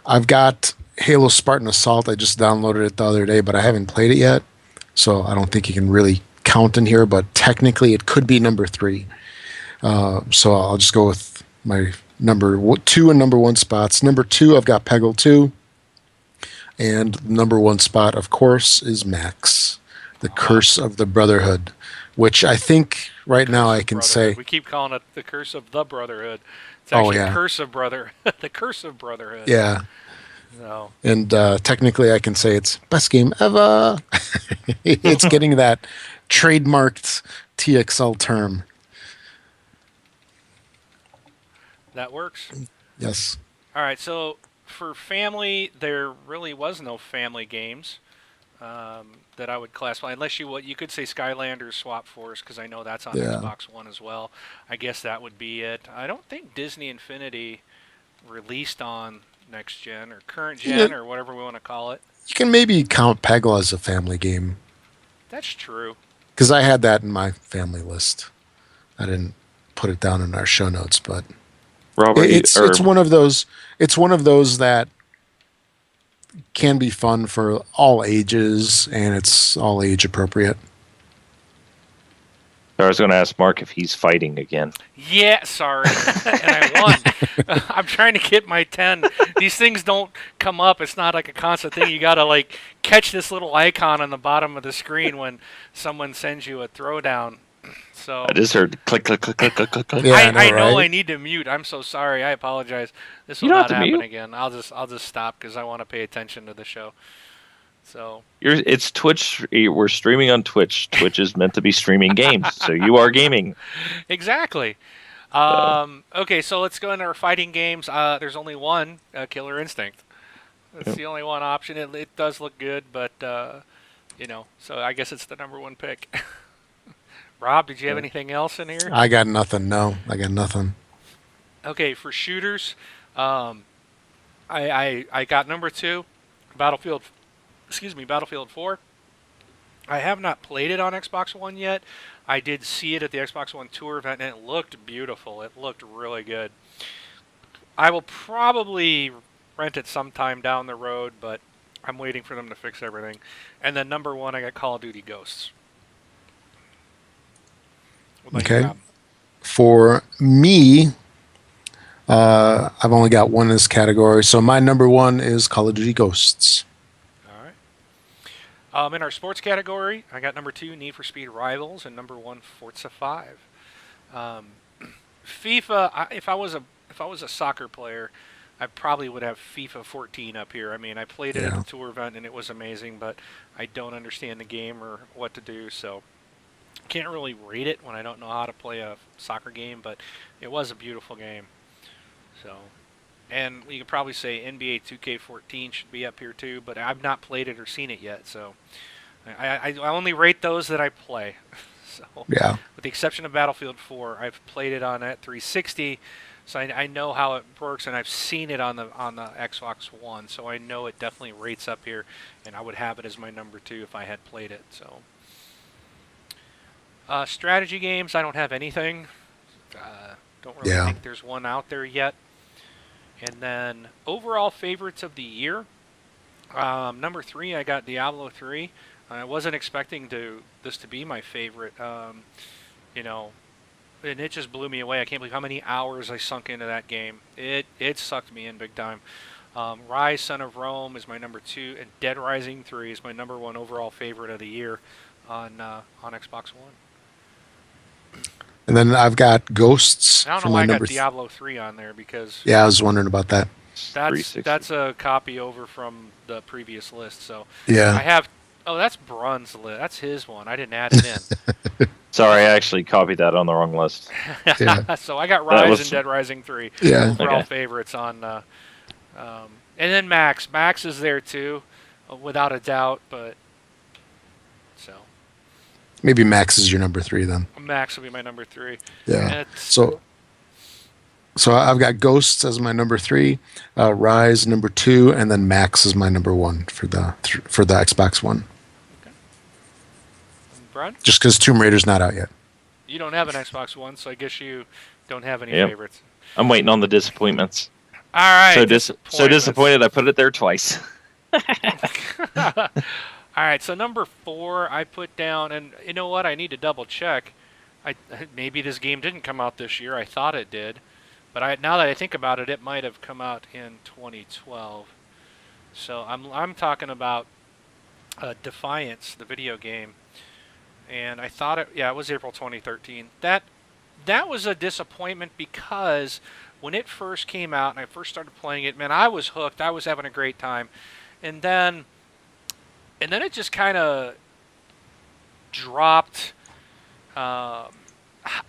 I've got Halo Spartan Assault. I just downloaded it the other day, but I haven't played it yet. So I don't think you can really count in here, but technically it could be number 3. So I'll just go with my number 2 and number 1 spots. Number 2, I've got Peggle 2. And number 1 spot, of course, is Max, The Curse of the Brotherhood, which I think right now I can say. We keep calling it The Curse of the Brotherhood. It's actually Curse of The Curse of Brotherhood. Yeah. No. And technically I can say it's best game ever. It's getting that trademarked TXL term. That works. Yes. All right, so For family, there really was no family games that I would classify, unless you could say Skylanders Swap Force, because I know that's on Yeah. Xbox One as well. I guess that would be it. I don't think Disney Infinity released on next gen or current Yeah. gen or whatever we want to call it. You can maybe count Peggle as a family game That's true. because I had that in my family list. I didn't put it down in our show notes, but Robert, it's one of those. It's one of those that can be fun for all ages, and it's all age appropriate. I was going to ask Mark if he's fighting again. Yeah, sorry. And I won. I'm trying to get my 10. These things don't come up. It's not like a constant thing. You got to like catch this little icon on the bottom of the screen when someone sends you a throwdown. So I just heard click, click, click, click, click, click, click. Yeah, I know right? I need to mute. I'm so sorry. I apologize. This You will don't not have to happen mute. again. I'll just stop because I want to pay attention to the show. So It's Twitch. We're streaming on Twitch. Twitch is meant to be streaming games, so you are gaming. exactly. Okay, so let's go into our fighting games. There's only one, Killer Instinct. That's Yep. the only one option. It does look good, but so I guess it's the number one pick. Rob, did you have Yeah. anything else in here? I got nothing. No, I got nothing. Okay, for shooters, I got number 2, Battlefield. Battlefield 4. I have not played it on Xbox One yet. I did see it at the Xbox One tour event, and it looked beautiful. It looked really good. I will probably rent it sometime down the road, but I'm waiting for them to fix everything. And then number 1, I got Call of Duty Ghosts. What about you, Okay. Rob? For me, I've only got one in this category, so my number one is Call of Duty Ghosts. All right. In our sports category, I got number 2, Need for Speed Rivals, and number 1, Forza 5. FIFA. If I was a soccer player, I probably would have FIFA 14 up here. I mean, I played it at Yeah. the tour event and it was amazing, but I don't understand the game or what to do, so can't really rate it when I don't know how to play a soccer game. But it was a beautiful game. So, and you could probably say NBA 2K14 should be up here too, but I've not played it or seen it yet, so I only rate those that I play. So, Yeah. with the exception of Battlefield 4, I've played it on that 360, so I know how it works, and I've seen it on the Xbox One, so I know it definitely rates up here, and I would have it as my number 2 if I had played it. So, strategy games, I don't have anything. Don't really Yeah. think there's one out there yet. And then overall favorites of the year, number 3, I got Diablo 3. I wasn't expecting this to be my favorite, and it just blew me away. I can't believe how many hours I sunk into that game. It sucked me in big time. Rise, Son of Rome is my number 2, and Dead Rising 3 is my number 1 overall favorite of the year on Xbox One. And then I've got Ghosts I don't for know why my I got number. Diablo 3 on there because Yeah, I was wondering about that. that's 360. a copy over from the previous list. So Yeah. I have. Oh, that's Brun's list. That's his one. I didn't add it in. Sorry, I actually copied that on the wrong list. Yeah. So I got That Rise was- and Dead Rising 3 Yeah. overall Okay. favorites on. And then Max. Max is there too, without a doubt. But so Maybe Max is your number 3 then. Max will be my number 3. Yeah. And it's, So I've got Ghosts as my number 3, Rise number 2, and then Max is my number 1 for the Xbox One. Brun, Just because Tomb Raider's not out yet. you don't have an Xbox One, so I guess you don't have any Yep. favorites. I'm waiting on the disappointments. All right. So disappointments. disappointed I put it there twice. All right, so number 4 I put down, and you know what? I need to double check. Maybe this game didn't come out this year. I thought it did, but now that I think about it, it might have come out in 2012. So I'm talking about Defiance, the video game, and I thought it was April 2013. That was a disappointment because when it first came out and I first started playing it, man, I was hooked. I was having a great time, and then it just kind of dropped. I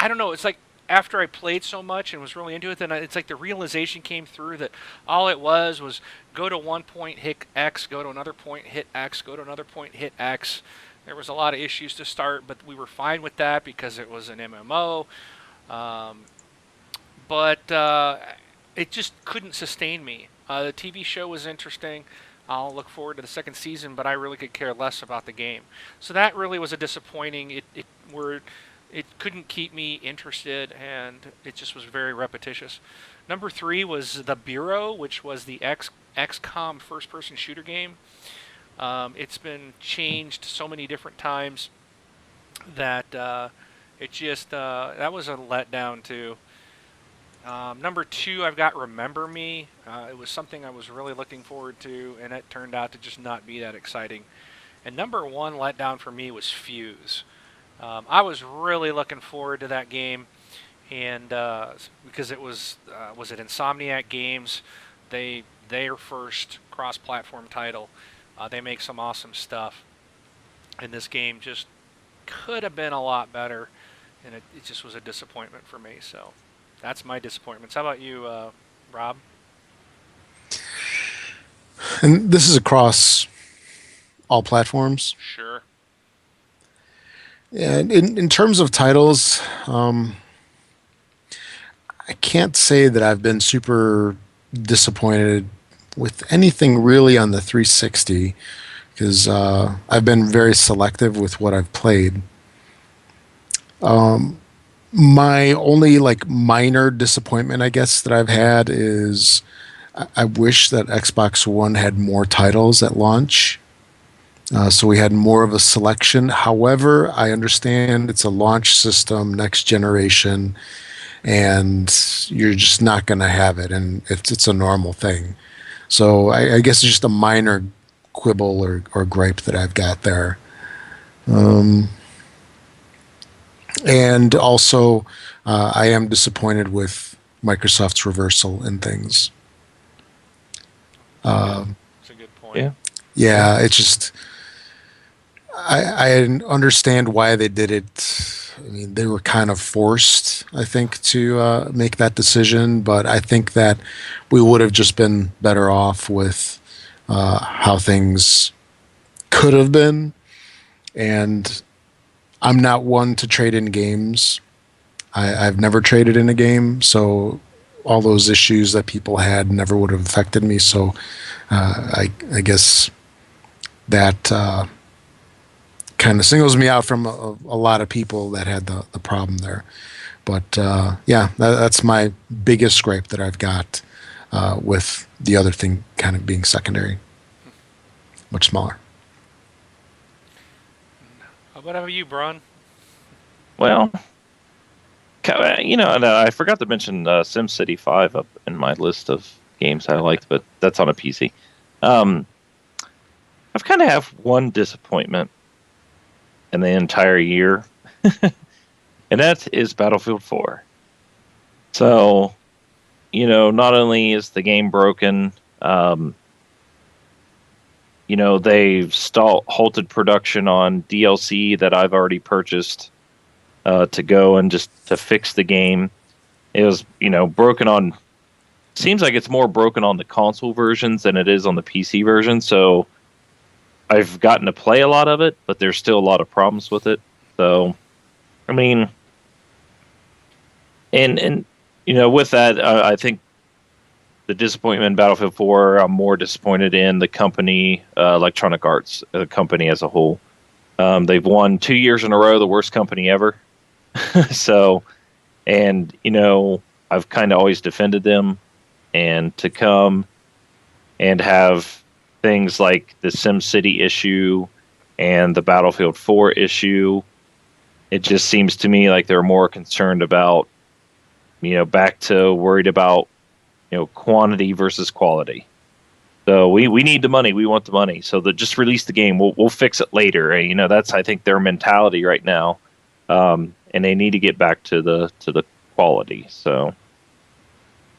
don't know. It's like after I played so much and was really into it, then it's like the realization came through that all it was go to one point, hit X, go to another point, hit X, go to another point, hit X. There was a lot of issues to start, but we were fine with that because it was an MMO. But it just couldn't sustain me. The TV show was interesting. I'll look forward to the second season, but I really could care less about the game. So that really was a disappointing. It couldn't keep me interested, and it just was very repetitious. Number 3 was The Bureau, which was the XCOM first-person shooter game. It's been changed so many different times that it just that was a letdown too. Number 2, I've got Remember Me. It was something I was really looking forward to, and it turned out to just not be that exciting. And number 1 letdown for me was Fuse. I was really looking forward to that game, and because it was it Insomniac Games, their first cross-platform title. They make some awesome stuff, and this game just could have been a lot better, and it just was a disappointment for me. So that's my disappointments. How about you, Rob? And this is across all platforms. Sure. Yeah, in terms of titles, I can't say that I've been super disappointed with anything really on the 360 because I've been very selective with what I've played. My only like minor disappointment, I guess, that I've had is I wish that Xbox One had more titles at launch. So we had more of a selection. However, I understand it's a launch system, next generation, and you're just not going to have it, and it's a normal thing. So I guess it's just a minor quibble or gripe that I've got there. And also, I am disappointed with Microsoft's reversal in things. That's a good point. Yeah. Yeah, it's just I understand why they did it. I mean, they were kind of forced, I think, to make that decision. But I think that we would have just been better off with how things could have been. And I'm not one to trade in games. I've never traded in a game, so all those issues that people had never would have affected me. So I guess that kind of singles me out from a lot of people that had the problem there. But yeah, that's my biggest gripe that I've got with the other thing kind of being secondary, much smaller. How about you, Braun? Well, you know, and I forgot to mention SimCity 5 up in my list of games I liked, but that's on a PC. I've kind of have one disappointment in the entire year, and that is Battlefield 4. So, you know, not only is the game broken, you know, they've halted production on DLC that I've already purchased to go and just to fix the game. It was, you know, broken on. Seems like it's more broken on the console versions than it is on the PC version. So I've gotten to play a lot of it, but there's still a lot of problems with it. So, I mean, and you know, with that, I think the disappointment in Battlefield 4, I'm more disappointed in the company, Electronic Arts, the company as a whole. They've won 2 years in a row, the worst company ever. So, and, you know, I've kind of always defended them. And to come and have things like the SimCity issue and the Battlefield 4 issue, it just seems to me like they're more concerned about, you know, back to worried about, you know, quantity versus quality. So we need the money. We want the money. So just release the game. We'll fix it later. You know, that's, I think, their mentality right now. And they need to get back to the quality. So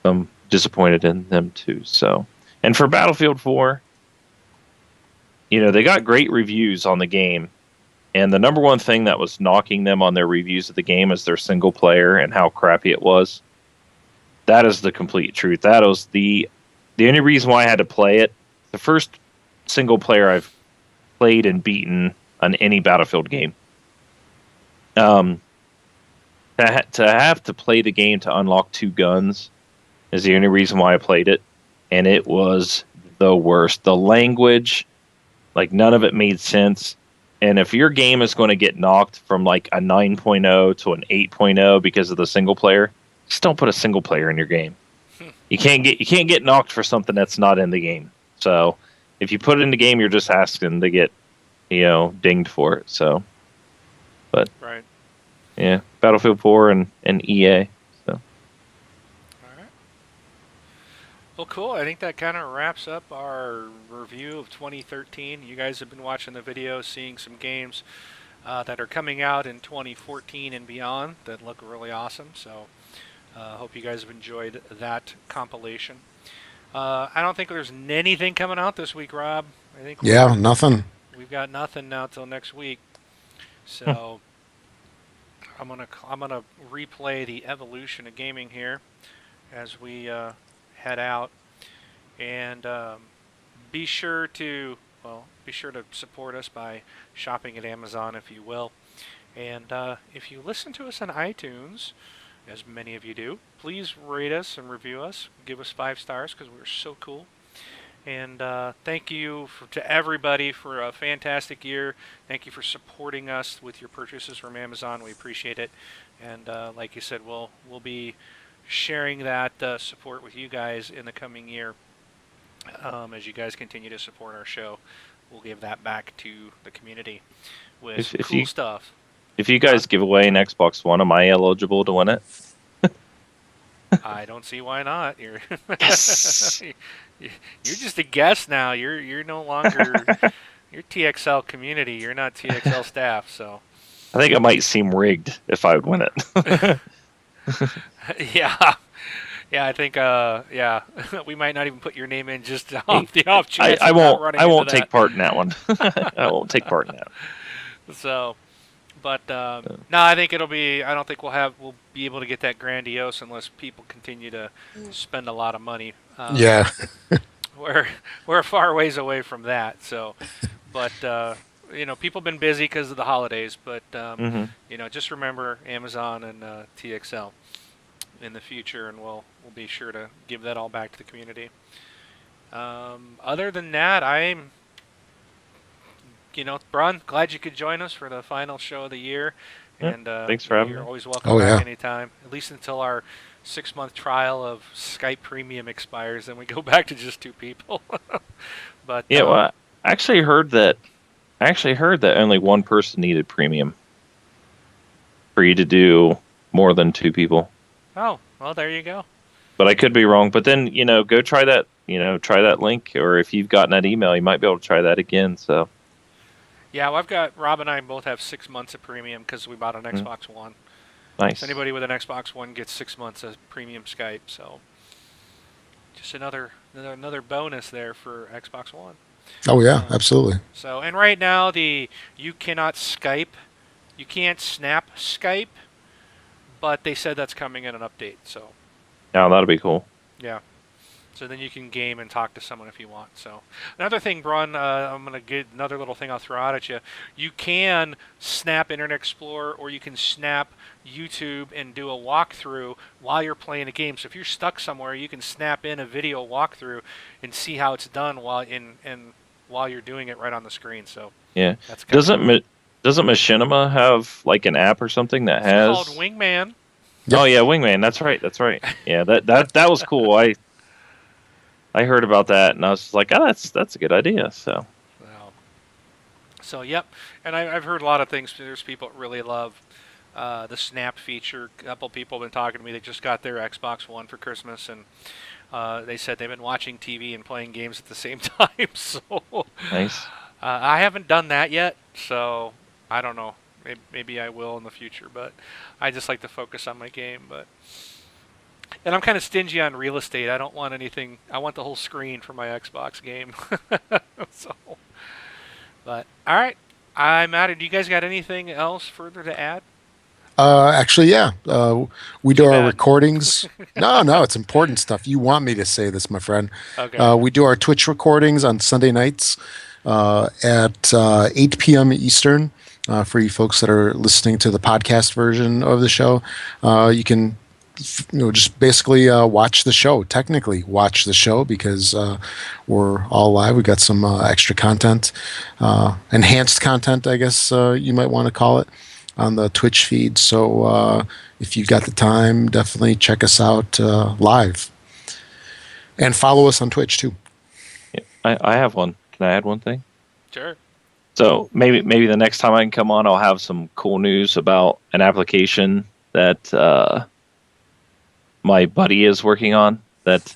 I'm disappointed in them too. So, and for Battlefield 4, you know, they got great reviews on the game, And the number one thing that was knocking them on their reviews of the game is their single player and how crappy it was. That is the complete truth. That was the only reason why I had to play it. The first single player I've played and beaten on any Battlefield game. To have to play the game to unlock 2 guns is the only reason why I played it, and it was the worst. The language, like none of it made sense. And if your game is going to get knocked from like a 9.0 to an 8.0 because of the single player, just don't put a single player in your game. You can't get knocked for something that's not in the game. So if you put it in the game, you're just asking to get, dinged for it. So, but Right. yeah, Battlefield 4 and EA. So All right. Well, cool. I think that kind of wraps up our review of 2013. You guys have been watching the video, seeing some games that are coming out in 2014 and beyond that look really awesome. So hope you guys have enjoyed that compilation. I don't think there's anything coming out this week, Rob. I think nothing. we've got nothing now till next week. So I'm gonna replay the evolution of gaming here as we head out, and be sure to support us by shopping at Amazon, if you will. And if you listen to us on iTunes, as many of you do, please rate us and review us. Give us 5 stars because we're so cool. And thank you to everybody for a fantastic year. Thank you for supporting us with your purchases from Amazon. We appreciate it. And like you said, we'll be sharing that support with you guys in the coming year. As you guys continue to support our show, we'll give that back to the community with cool stuff. If you guys give away an Xbox One, am I eligible to win it? I don't see why not. You're Yes. you're just a guest now. You're no longer you're TXL community. You're not TXL staff. So I think it might seem rigged if I would win it. yeah. I think we might not even put your name in just off the off chance. I won't take part in that one. I won't take part in that. So, but no, I think it'll be. I don't think we'll be able to get that grandiose unless people continue to spend a lot of money. Yeah. we're a far ways away from that. So, but people have been busy because of the holidays. But just remember Amazon and TXL in the future, and we'll be sure to give that all back to the community. Other than that, I'm. Bron, glad you could join us for the final show of the year. Yeah, And thanks for having me. You're always welcome back anytime, at least until our 6-month trial of Skype Premium expires, and we go back to just 2 people. But yeah, well, I actually heard that only one person needed Premium for you to do more than 2 people. Oh, well, there you go. But I could be wrong. But then, go try that, try that link, or if you've gotten that email, you might be able to try that again. So. Yeah, well, Rob and I both have 6 months of premium because we bought an Xbox One. Nice. So anybody with an Xbox One gets 6 months of premium Skype. So just another bonus there for Xbox One. Oh yeah, absolutely. So, and right now you cannot Skype, you can't snap Skype, but they said that's coming in an update. So. Yeah, that'll be cool. Yeah. So then you can game and talk to someone if you want. So another thing, Bron, I'm going to get another little thing I'll throw out at you. You can snap Internet Explorer, or you can snap YouTube and do a walkthrough while you're playing a game. So if you're stuck somewhere, you can snap in a video walkthrough and see how it's done while you're doing it right on the screen. So yeah, that's doesn't Machinima have like an app or something that has called Wingman? Yep. Oh yeah, Wingman. That's right. Yeah, that was cool. I heard about that, and I was like, oh, that's a good idea. So yep. And I've heard a lot of things. There's people that really love the Snap feature. A couple people have been talking to me. They just got their Xbox One for Christmas, and they said they've been watching TV and playing games at the same time. So nice. I haven't done that yet, so I don't know. Maybe I will in the future, but I just like to focus on my game. And I'm kind of stingy on real estate. I don't want anything. I want the whole screen for my Xbox game. But all right, I'm out. Do you guys got anything else further to add? Actually, yeah. We do Too our bad. recordings. No, it's important stuff. You want me to say this, my friend. Okay. We do our Twitch recordings on Sunday nights at 8 p.m. Eastern. For you folks that are listening to the podcast version of the show, you can just basically watch the show. Technically, watch the show because we're all live. We got some extra content, enhanced content, I guess you might want to call it, on the Twitch feed. So if you got the time, definitely check us out live, and follow us on Twitch too. Yeah, I have one. Can I add one thing? Sure. So maybe the next time I can come on, I'll have some cool news about an application that my buddy is working on. That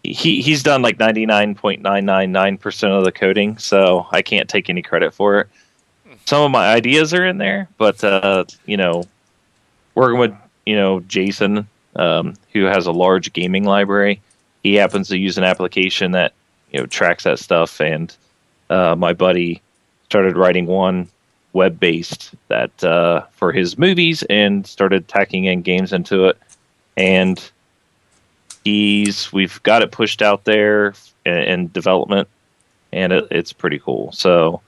he's done like 99.999% of the coding, so I can't take any credit for it. Some of my ideas are in there, but working with Jason, who has a large gaming library, he happens to use an application that tracks that stuff, and my buddy started writing one web-based that for his movies and started tacking in games into it, and we've got it pushed out there in development, and it's pretty cool. So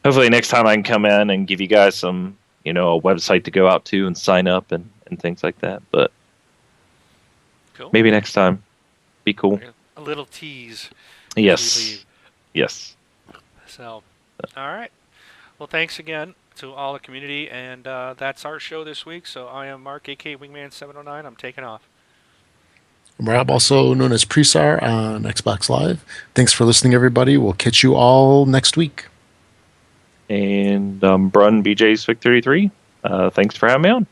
hopefully next time I can come in and give you guys some a website to go out to and sign up and things like that. But Cool. maybe next time. Be cool. A little tease. Yes. We leave. Yes. So, all right. Well, thanks again to all the community, and that's our show this week. So I am Mark, aka Wingman709. I'm taking off. Rob, also known as Presar on Xbox Live. Thanks for listening, everybody. We'll catch you all next week. And Brun BJ's Vic 33. Thanks for having me on.